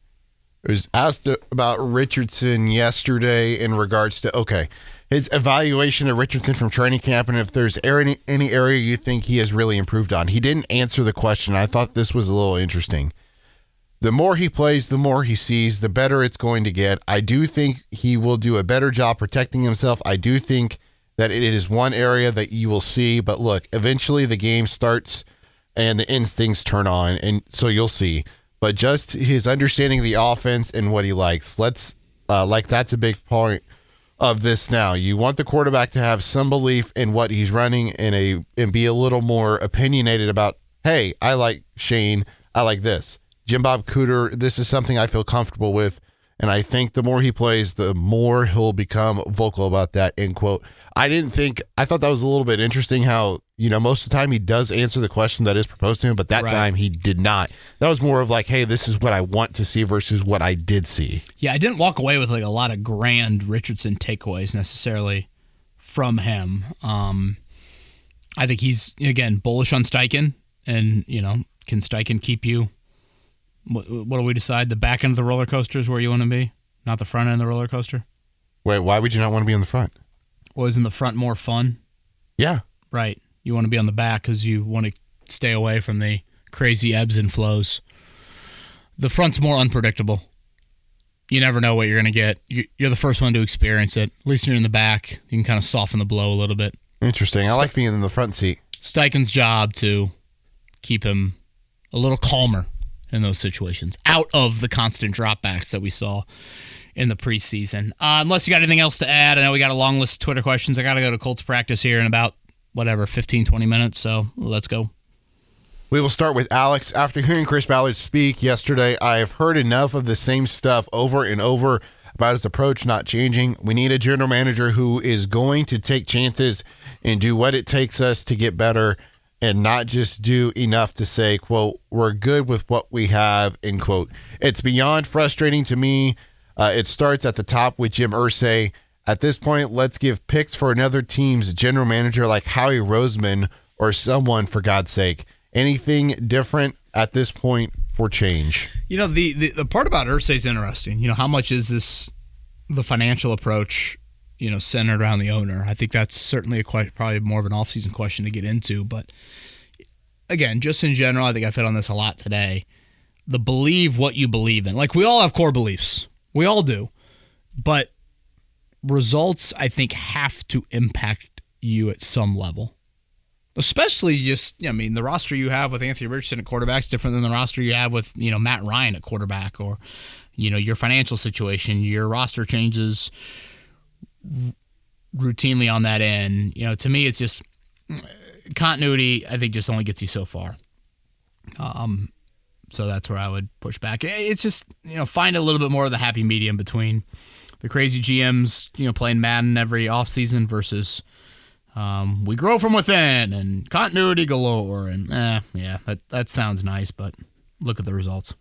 It was asked about Richardson yesterday in regards to, his evaluation of Richardson from training camp and if there's any area you think he has really improved on. He didn't answer the question. I thought this was a little interesting. The more he plays, the more he sees, the better it's going to get. I do think he will do a better job protecting himself. I do think that it is one area that you will see. But look, eventually the game starts and the instincts turn on, and so you'll see. But just his understanding of the offense and what he likes, that's a big part of this now. You want the quarterback to have some belief in what he's running and be a little more opinionated about, hey, I like Shane, I like this. Jim Bob Cooter, this is something I feel comfortable with, and I think the more he plays, the more he'll become vocal about that, end quote. I thought that was a little bit interesting how, most of the time he does answer the question that is proposed to him, but that time he did not. That was more of like, hey, this is what I want to see versus what I did see. Yeah, I didn't walk away with a lot of grand Richardson takeaways necessarily from him. I think he's, again, bullish on Steichen, and, can Steichen keep you? What do we decide? The back end of the roller coaster is where you want to be, not the front end of the roller coaster? Wait, why would you not want to be in the front? Well, isn't the front more fun? Yeah. Right. You want to be on the back because you want to stay away from the crazy ebbs and flows. The front's more unpredictable. You never know what you're going to get. You're the first one to experience it. At least when you're in the back, you can kind of soften the blow a little bit. Interesting. I like being in the front seat. Steichen's job to keep him a little calmer in those situations, out of the constant dropbacks that we saw in the preseason. Unless you got anything else to add, I know we got a long list of Twitter questions. I got to go to Colts practice here in about, 15, 20 minutes, so let's go. We will start with Alex. After hearing Chris Ballard speak yesterday, I have heard enough of the same stuff over and over about his approach not changing. We need a general manager who is going to take chances and do what it takes us to get better, and not just do enough to say, quote, we're good with what we have, end quote. It's beyond frustrating to me. It starts at the top with Jim Irsay. At this point, let's give picks for another team's general manager like Howie Roseman or someone, for God's sake. Anything different at this point for change? The part about Irsay is interesting. How much is this the financial approach, centered around the owner? I think that's certainly probably more of an offseason question to get into. But again, just in general, I think I've hit on this a lot today. The believe what you believe in. Like, we all have core beliefs. We all do. But results, I think, have to impact you at some level. Especially the roster you have with Anthony Richardson at quarterback is different than the roster you have with, Matt Ryan at quarterback, or, your financial situation. Your roster changes routinely on that end. To me, it's just continuity, I think, just only gets you so far. So that's where I would push back. It's just, find a little bit more of the happy medium between the crazy GMs, playing Madden every offseason versus we grow from within and continuity galore. And that sounds nice, but look at the results.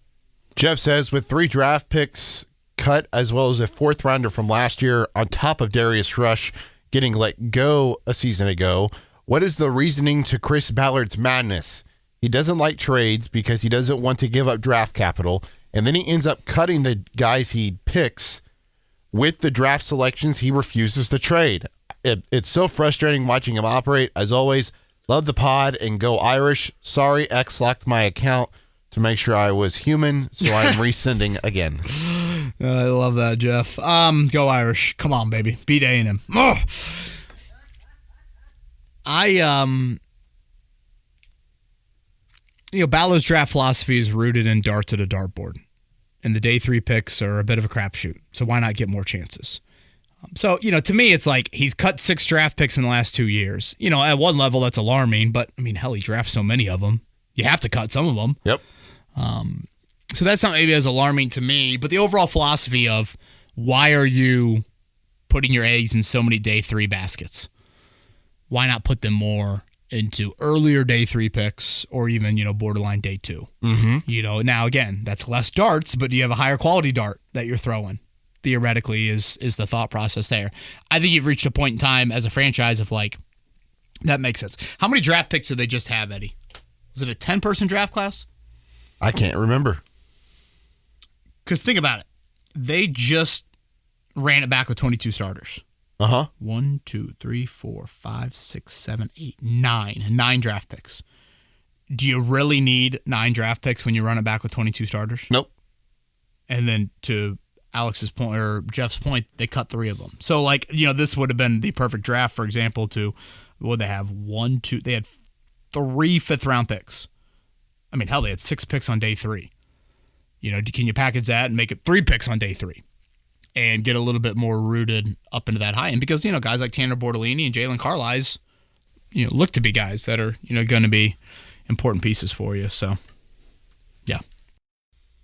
Jeff says, with 3 draft picks cut as well as a 4th rounder from last year on top of Darius Rush getting let go a season ago, what is the reasoning to Chris Ballard's madness? He doesn't like trades because he doesn't want to give up draft capital. And then he ends up cutting the guys he picks with the draft selections he refuses to trade. It's so frustrating watching him operate. As always, love the pod and go Irish. Sorry, X locked my account to make sure I was human, so I am resending again. I love that, Jeff. Go Irish. Come on, baby. Beat A&M. Oh. Ballard's draft philosophy is rooted in darts at a dartboard. And the day 3 picks are a bit of a crapshoot. So why not get more chances? So, to me, it's like he's cut 6 draft picks in the last 2 years. At one level, that's alarming. But, hell, he drafts so many of them. You have to cut some of them. Yep. So that's not maybe as alarming to me. But the overall philosophy of why are you putting your eggs in so many day 3 baskets? Why not put them more into earlier day 3 picks or even, borderline day 2? Mm-hmm. Now, again, that's less darts, but do you have a higher quality dart that you're throwing? Theoretically is the thought process there. I think you've reached a point in time as a franchise of that makes sense. How many draft picks did they just have, Eddie? Was it a 10-person draft class? I can't remember. Because think about it. They just ran it back with 22 starters. 1, 2, 3, 4, 5, 6, 7, 8, 9. 9 draft picks. Do you really need 9 draft picks when you run it back with 22 starters? Nope. And then to Alex's point or Jeff's point, they cut 3 of them. So this would have been the perfect draft, for example, to what they have 1, 2. They had 3 5th-round picks. Hell, they had 6 picks on day 3. Can you package that and make it 3 picks on day 3? And get a little bit more rooted up into that high end because, guys like Tanner Bortolini and Jalen Carlies, look to be guys that are, going to be important pieces for you. So, yeah.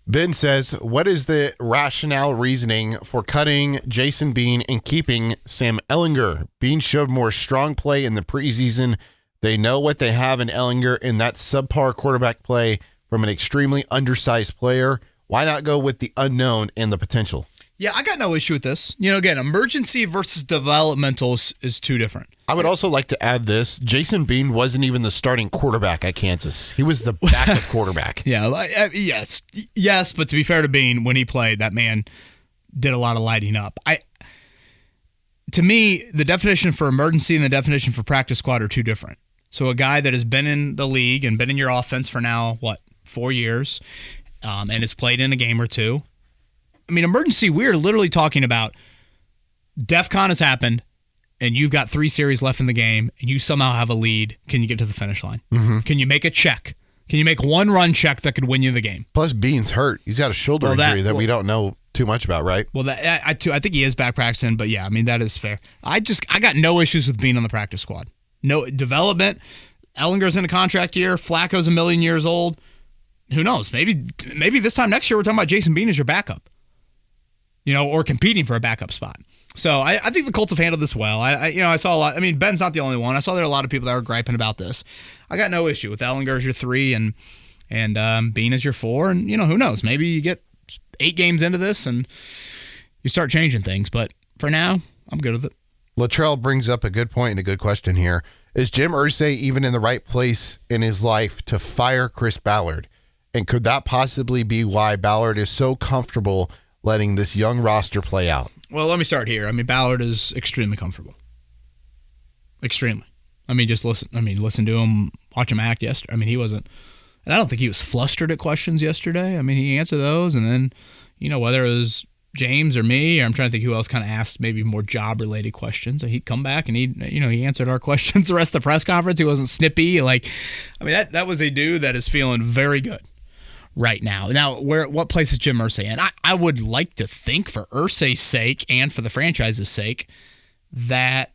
Ben says, what is the rationale reasoning for cutting Jason Bean and keeping Sam Ehlinger? Bean showed more strong play in the preseason. They know what they have in Ehlinger, and that's subpar quarterback play from an extremely undersized player. Why not go with the unknown and the potential? Yeah, I got no issue with this. Again, emergency versus developmental is 2 different. I would also like to add this. Jason Bean wasn't even the starting quarterback at Kansas. He was the backup quarterback. Yeah, yes, but to be fair to Bean, when he played, that man did a lot of lighting up. To me, the definition for emergency and the definition for practice squad are 2 different. So a guy that has been in the league and been in your offense for now, 4 years, and has played in a game or 2. Emergency, we're literally talking about DEFCON has happened, and you've got 3 series left in the game, and you somehow have a lead. Can you get to the finish line? Mm-hmm. Can you make a check? Can you make one run check that could win you the game? Plus, Bean's hurt. He's got a shoulder injury that we don't know too much about, right? Well, I think he is back practicing, but yeah, that is fair. I got no issues with being on the practice squad. No development. Ellinger's in a contract year. Flacco's 1 million years old. Who knows? Maybe this time next year we're talking about Jason Bean as your backup. Or competing for a backup spot. So I think the Colts have handled this well. I saw a lot. Ben's not the only one. I saw there are a lot of people that were griping about this. I got no issue with Ellinger as your 3 and Bean as your 4. And, who knows? Maybe you get 8 games into this and you start changing things. But for now, I'm good with it. Latrell brings up a good point and a good question here. Is Jim Irsay even in the right place in his life to fire Chris Ballard? And could that possibly be why Ballard is so comfortable letting this young roster play out? Well, let me start here. Ballard is extremely comfortable. Extremely. Just listen. Listen to him, watch him act yesterday. He wasn't, and I don't think he was flustered at questions yesterday. He answered those, and then, whether it was James or me, or I'm trying to think who else kind of asked maybe more job-related questions, and he'd come back and he answered our questions the rest of the press conference. He wasn't snippy. That was a dude that is feeling very good right now. Now, what place is Jim Irsay in? I would like to think, for Irsay's sake and for the franchise's sake, that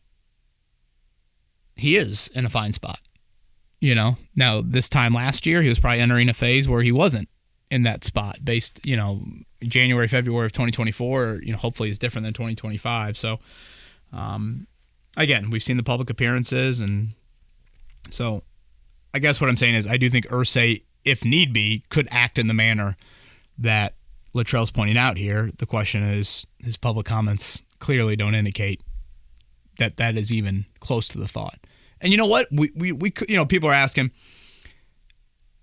he is in a fine spot. Now this time last year, he was probably entering a phase where he wasn't in that spot based, January, February of 2024, hopefully is different than 2025. So, again, we've seen the public appearances. And so I guess what I'm saying is I do think Irsay, if need be, could act in the manner that Latrell's pointing out here. The question is, his public comments clearly don't indicate that is even close to the thought. And you know what? We people are asking,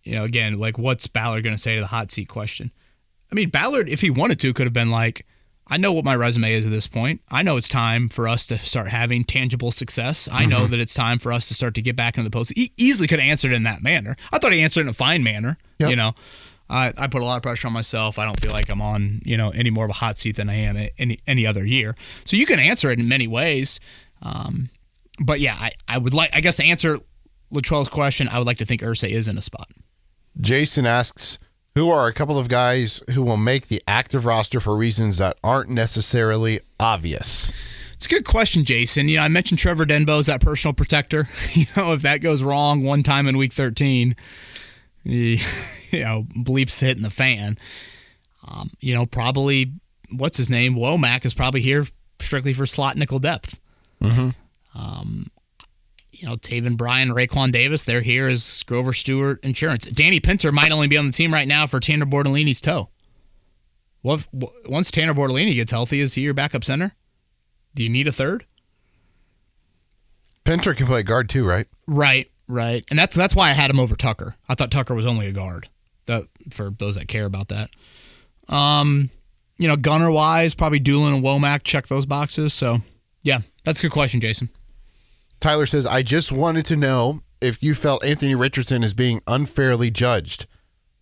again, like what's Ballard going to say to the hot seat question? I mean, Ballard, if he wanted to, could have been like, I know what my resume is at this point. I know it's time for us to start having tangible success. I know that it's time for us to start to get back into the post. He easily could have answered it in that manner. I thought he answered it in a fine manner. Yep. I put a lot of pressure on myself. I don't feel like I'm on, any more of a hot seat than I am any other year. So you can answer it in many ways. But yeah, I would like, I guess to answer Latrell's question, I would like to think Irsay is in a spot. Jason asks, who are a couple of guys who will make the active roster for reasons that aren't necessarily obvious? It's a good question, Jason. I mentioned Trevor Denbo as that personal protector. If that goes wrong one time in week 13, bleeps hitting the fan. Probably, what's his name? Womack is probably here strictly for slot nickel depth. Mm-hmm. Taven Bryan, Raekwon Davis, they're here as Grover Stewart insurance. Danny Pinter might only be on the team right now for Tanner Bortolini's toe. Once Tanner Bortolini gets healthy, is he your backup center? Do you need a third? Pinter can play guard too, right? Right. And that's why I had him over Tucker. I thought Tucker was only a guard. For those that care about that. Gunner-wise, probably Doolin and Womack check those boxes. So, yeah, that's a good question, Jason. Tyler says, I just wanted to know if you felt Anthony Richardson is being unfairly judged.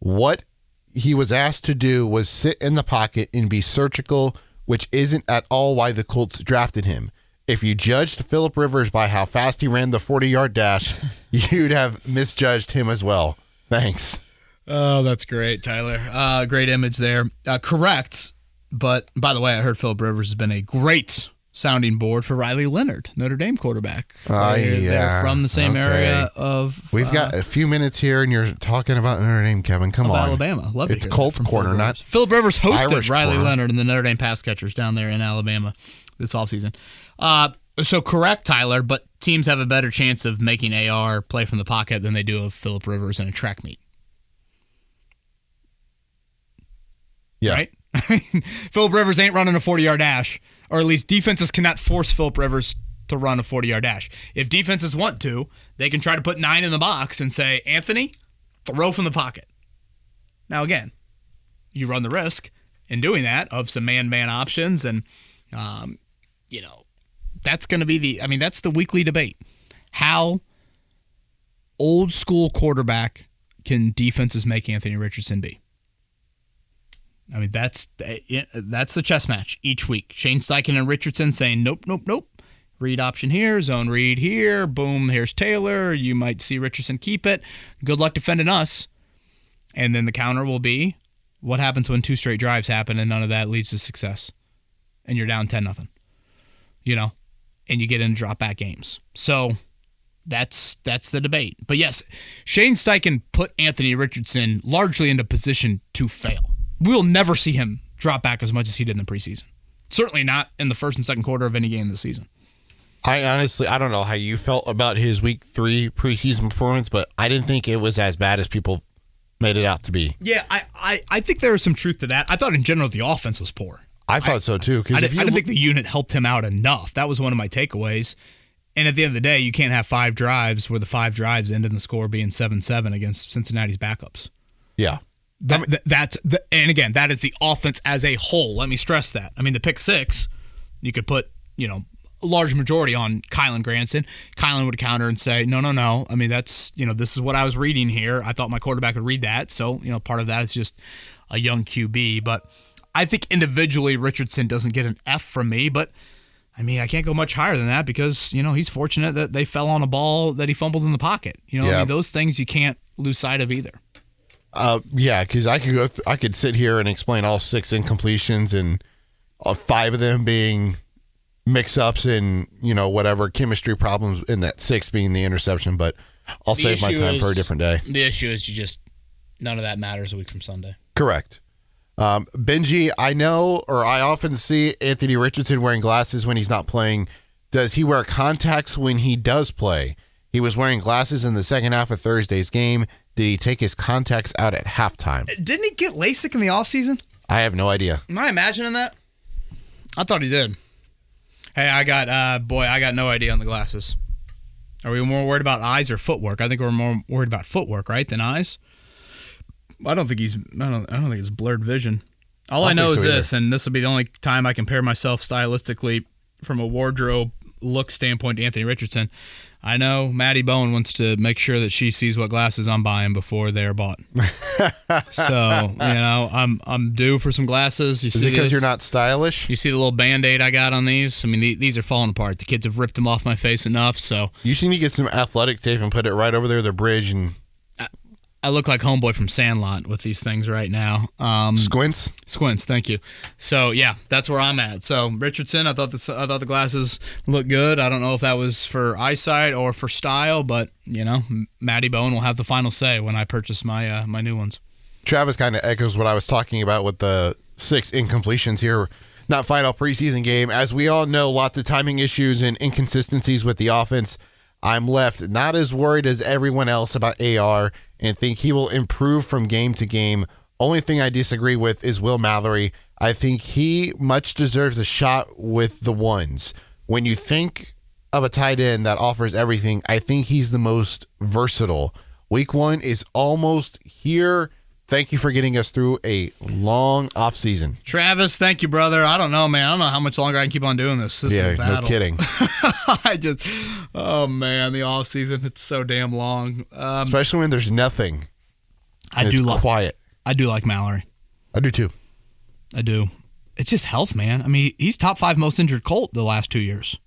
What he was asked to do was sit in the pocket and be surgical, which isn't at all why the Colts drafted him. If you judged Phillip Rivers by how fast he ran the 40-yard dash, you'd have misjudged him as well. Thanks. Oh, that's great, Tyler. Great image there. Correct. But, by the way, I heard Phillip Rivers has been a great sounding board for Riley Leonard, Notre Dame quarterback. They're from the same area of... We've got a few minutes here, and you're talking about Notre Dame, Kevin. Come on. Alabama. Love to hear Colts Corner, not Phillip Rivers hosted Irish Riley corner. Leonard and the Notre Dame pass catchers down there in Alabama this offseason. So correct, Tyler, but teams have a better chance of making AR play from the pocket than they do of Phillip Rivers in a track meet. Yeah. Right? Phillip Rivers ain't running a 40-yard dash, or at least defenses cannot force Phillip Rivers to run a 40-yard dash. If defenses want to, they can try to put 9 in the box and say, Anthony, throw from the pocket. Now, again, you run the risk in doing that of some man-man options, and, that's going to be that's the weekly debate. How old-school quarterback can defenses make Anthony Richardson be? That's the chess match each week. Shane Steichen and Richardson saying, nope. Read option here, zone read here, boom, here's Taylor. You might see Richardson keep it. Good luck defending us. And then the counter will be, what happens when 2 straight drives happen and none of that leads to success? And you're down 10-0. And you get in drop-back games. So that's the debate. But yes, Shane Steichen put Anthony Richardson largely into position to fail. We will never see him drop back as much as he did in the preseason. Certainly not in the first and second quarter of any game this season. I don't know how you felt about his week 3 preseason performance, but I didn't think it was as bad as people made it out to be. Yeah, I think there is some truth to that. I thought in general the offense was poor. I thought so too. I didn't think the unit helped him out enough. That was one of my takeaways. And at the end of the day, you can't have 5 drives where the 5 drives ended in the score being 7-7 against Cincinnati's backups. Yeah. And again, that is the offense as a whole. Let me stress that. The pick 6, you could put, a large majority on Kylan Granson. Kylan would counter and say, no. That's, this is what I was reading here. I thought my quarterback would read that. So, part of that is just a young QB. But I think individually Richardson doesn't get an F from me. But, I can't go much higher than that because, he's fortunate that they fell on a ball that he fumbled in the pocket. Those things you can't lose sight of either. Because I could sit here and explain all 6 incompletions and 5 of them being mix-ups and whatever chemistry problems, and that 6 being the interception. But I'll save my time for a different day. The issue is none of that matters a week from Sunday. Correct. Benji, I often see Anthony Richardson wearing glasses when he's not playing. Does he wear contacts when he does play? He was wearing glasses in the second half of Thursday's game. Did he take his contacts out at halftime? Didn't he get LASIK in the offseason? I have no idea. Am I imagining that? I thought he did. Hey, I got no idea on the glasses. Are we more worried about eyes or footwork? I think we're more worried about footwork, right, than eyes? I don't think it's blurred vision. All I know is this, and this will be the only time I compare myself stylistically from a wardrobe look standpoint to Anthony Richardson. I know Maddie Bowen wants to make sure that she sees what glasses I'm buying before they're bought. So, I'm due for some glasses. Is it because you're not stylish? You see the little Band-Aid I got on these? I mean, these are falling apart. The kids have ripped them off my face enough, so. You should need to get some athletic tape and put it right over there, the bridge, and I look like Homeboy from Sandlot with these things right now. Squints? Squints, thank you. So, yeah, that's where I'm at. So, Richardson, I thought the glasses looked good. I don't know if that was for eyesight or for style, but, Maddie Bowen will have the final say when I purchase my my new ones. Travis kind of echoes what I was talking about with the 6 incompletions here. Not final preseason game. As we all know, lots of timing issues and inconsistencies with the offense. I'm left not as worried as everyone else about AR and think he will improve from game to game. Only thing I disagree with is Will Mallory. I think he much deserves a shot with the ones. When you think of a tight end that offers everything, I think he's the most versatile. Week 1 is almost here. Thank you for getting us through a long offseason. Travis, thank you, brother. I don't know, man. I don't know how much longer I can keep on doing this. This is a battle. No kidding. Oh, man, the offseason, it's so damn long. Especially when there's nothing. It's quiet. I do like Mallory. I do, too. I do. It's just health, man. I mean, he's top 5 most injured Colt the last 2 years.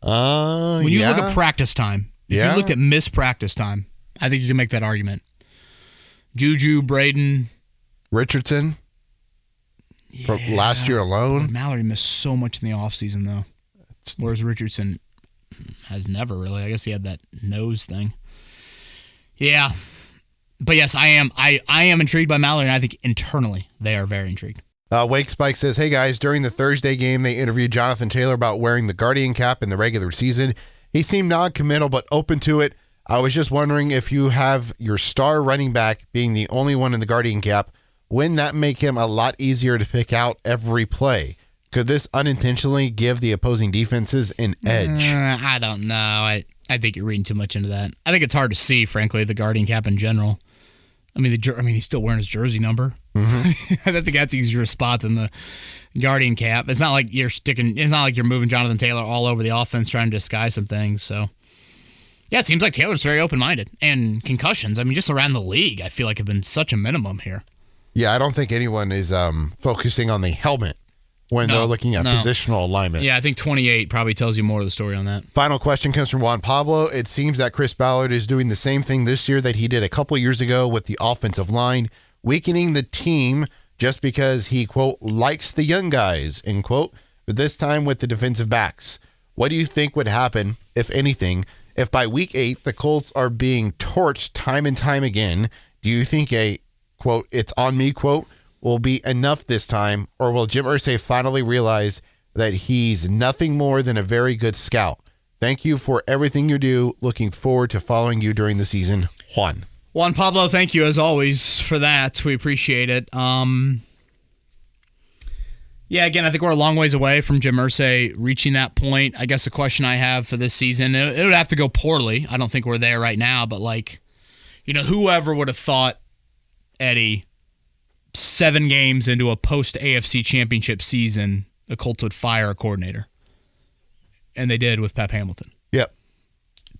When you look at practice time, if you look at missed practice time, I think you can make that argument. Juju, Braden, Richardson from last year alone. Mallory missed so much in the offseason, though. Whereas Richardson has never really. I guess he had that nose thing. Yeah. But yes, I am intrigued by Mallory, and I think internally they are very intrigued. Wake Spike says, hey guys, during the Thursday game, they interviewed Jonathan Taylor about wearing the Guardian cap in the regular season. He seemed non-committal but open to it. I was just wondering if you have your star running back being the only one in the Guardian cap, wouldn't that make him a lot easier to pick out every play? Could this unintentionally give the opposing defenses an edge? I don't know. I think you're reading too much into that. I think it's hard to see, frankly, the Guardian cap in general. I mean, he's still wearing his jersey number. Mm-hmm. I think that's easier to spot than the Guardian cap. It's not like you're moving Jonathan Taylor all over the offense trying to disguise some things. So. Yeah, it seems like Taylor's very open-minded. And concussions, I mean, just around the league, I feel like have been such a minimum here. Yeah, I don't think anyone is focusing on the helmet when they're looking at positional alignment. Yeah, I think 28 probably tells you more of the story on that. Final question comes from Juan Pablo. It seems that Chris Ballard is doing the same thing this year that he did a couple years ago with the offensive line, weakening the team just because he, quote, likes the young guys, end quote, but this time with the defensive backs. What do you think would happen, if anything, if by week 8 the Colts are being torched time and time again? Do you think a, quote, it's on me, quote, will be enough this time, or will Jim Irsay finally realize that he's nothing more than a very good scout? Thank you for everything you do. Looking forward to following you during the season. Juan Pablo, thank you as always for that. We appreciate it. Yeah, again, I think we're a long ways away from Jim Irsay reaching that point. I guess the question I have for this season, it would have to go poorly. I don't think we're there right now, but whoever would have thought, Eddie, 7 games into a post-AFC championship season, the Colts would fire a coordinator. And they did with Pep Hamilton. Yep.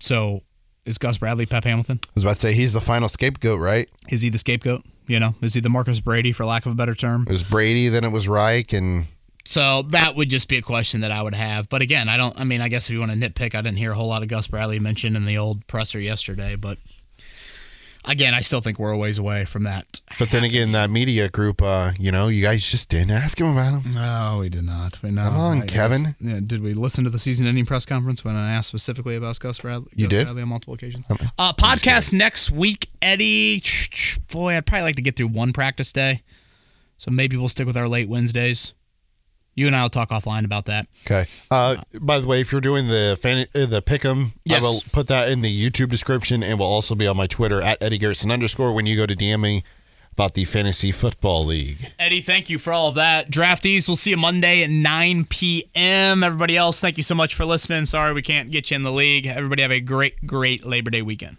So is Gus Bradley Pep Hamilton? I was about to say, he's the final scapegoat, right? Is he the scapegoat? Is he the Marcus Brady, for lack of a better term? It was Brady, then it was Reich, and so that would just be a question that I would have. But again, I guess if you want to nitpick, I didn't hear a whole lot of Gus Bradley mentioned in the old presser yesterday. But again, I still think we're a ways away from that. But then again, that media group, you guys just didn't ask him about him. No, we did not. Come on, Kevin. Did we listen to the season-ending press conference when I asked specifically about Gus Bradley? You did? Bradley on multiple occasions. Podcast next week, Eddie. Boy, I'd probably like to get through one practice day. So maybe we'll stick with our late Wednesdays. You and I will talk offline about that. Okay. By the way, if you're doing the pick'em, yes. I will put that in the YouTube description and will also be on my Twitter at @EddieGarrison_ when you go to DM me about the Fantasy Football League. Eddie, thank you for all of that. Draftees, we'll see you Monday at 9 p.m. Everybody else, thank you so much for listening. Sorry we can't get you in the league. Everybody have a great, great Labor Day weekend.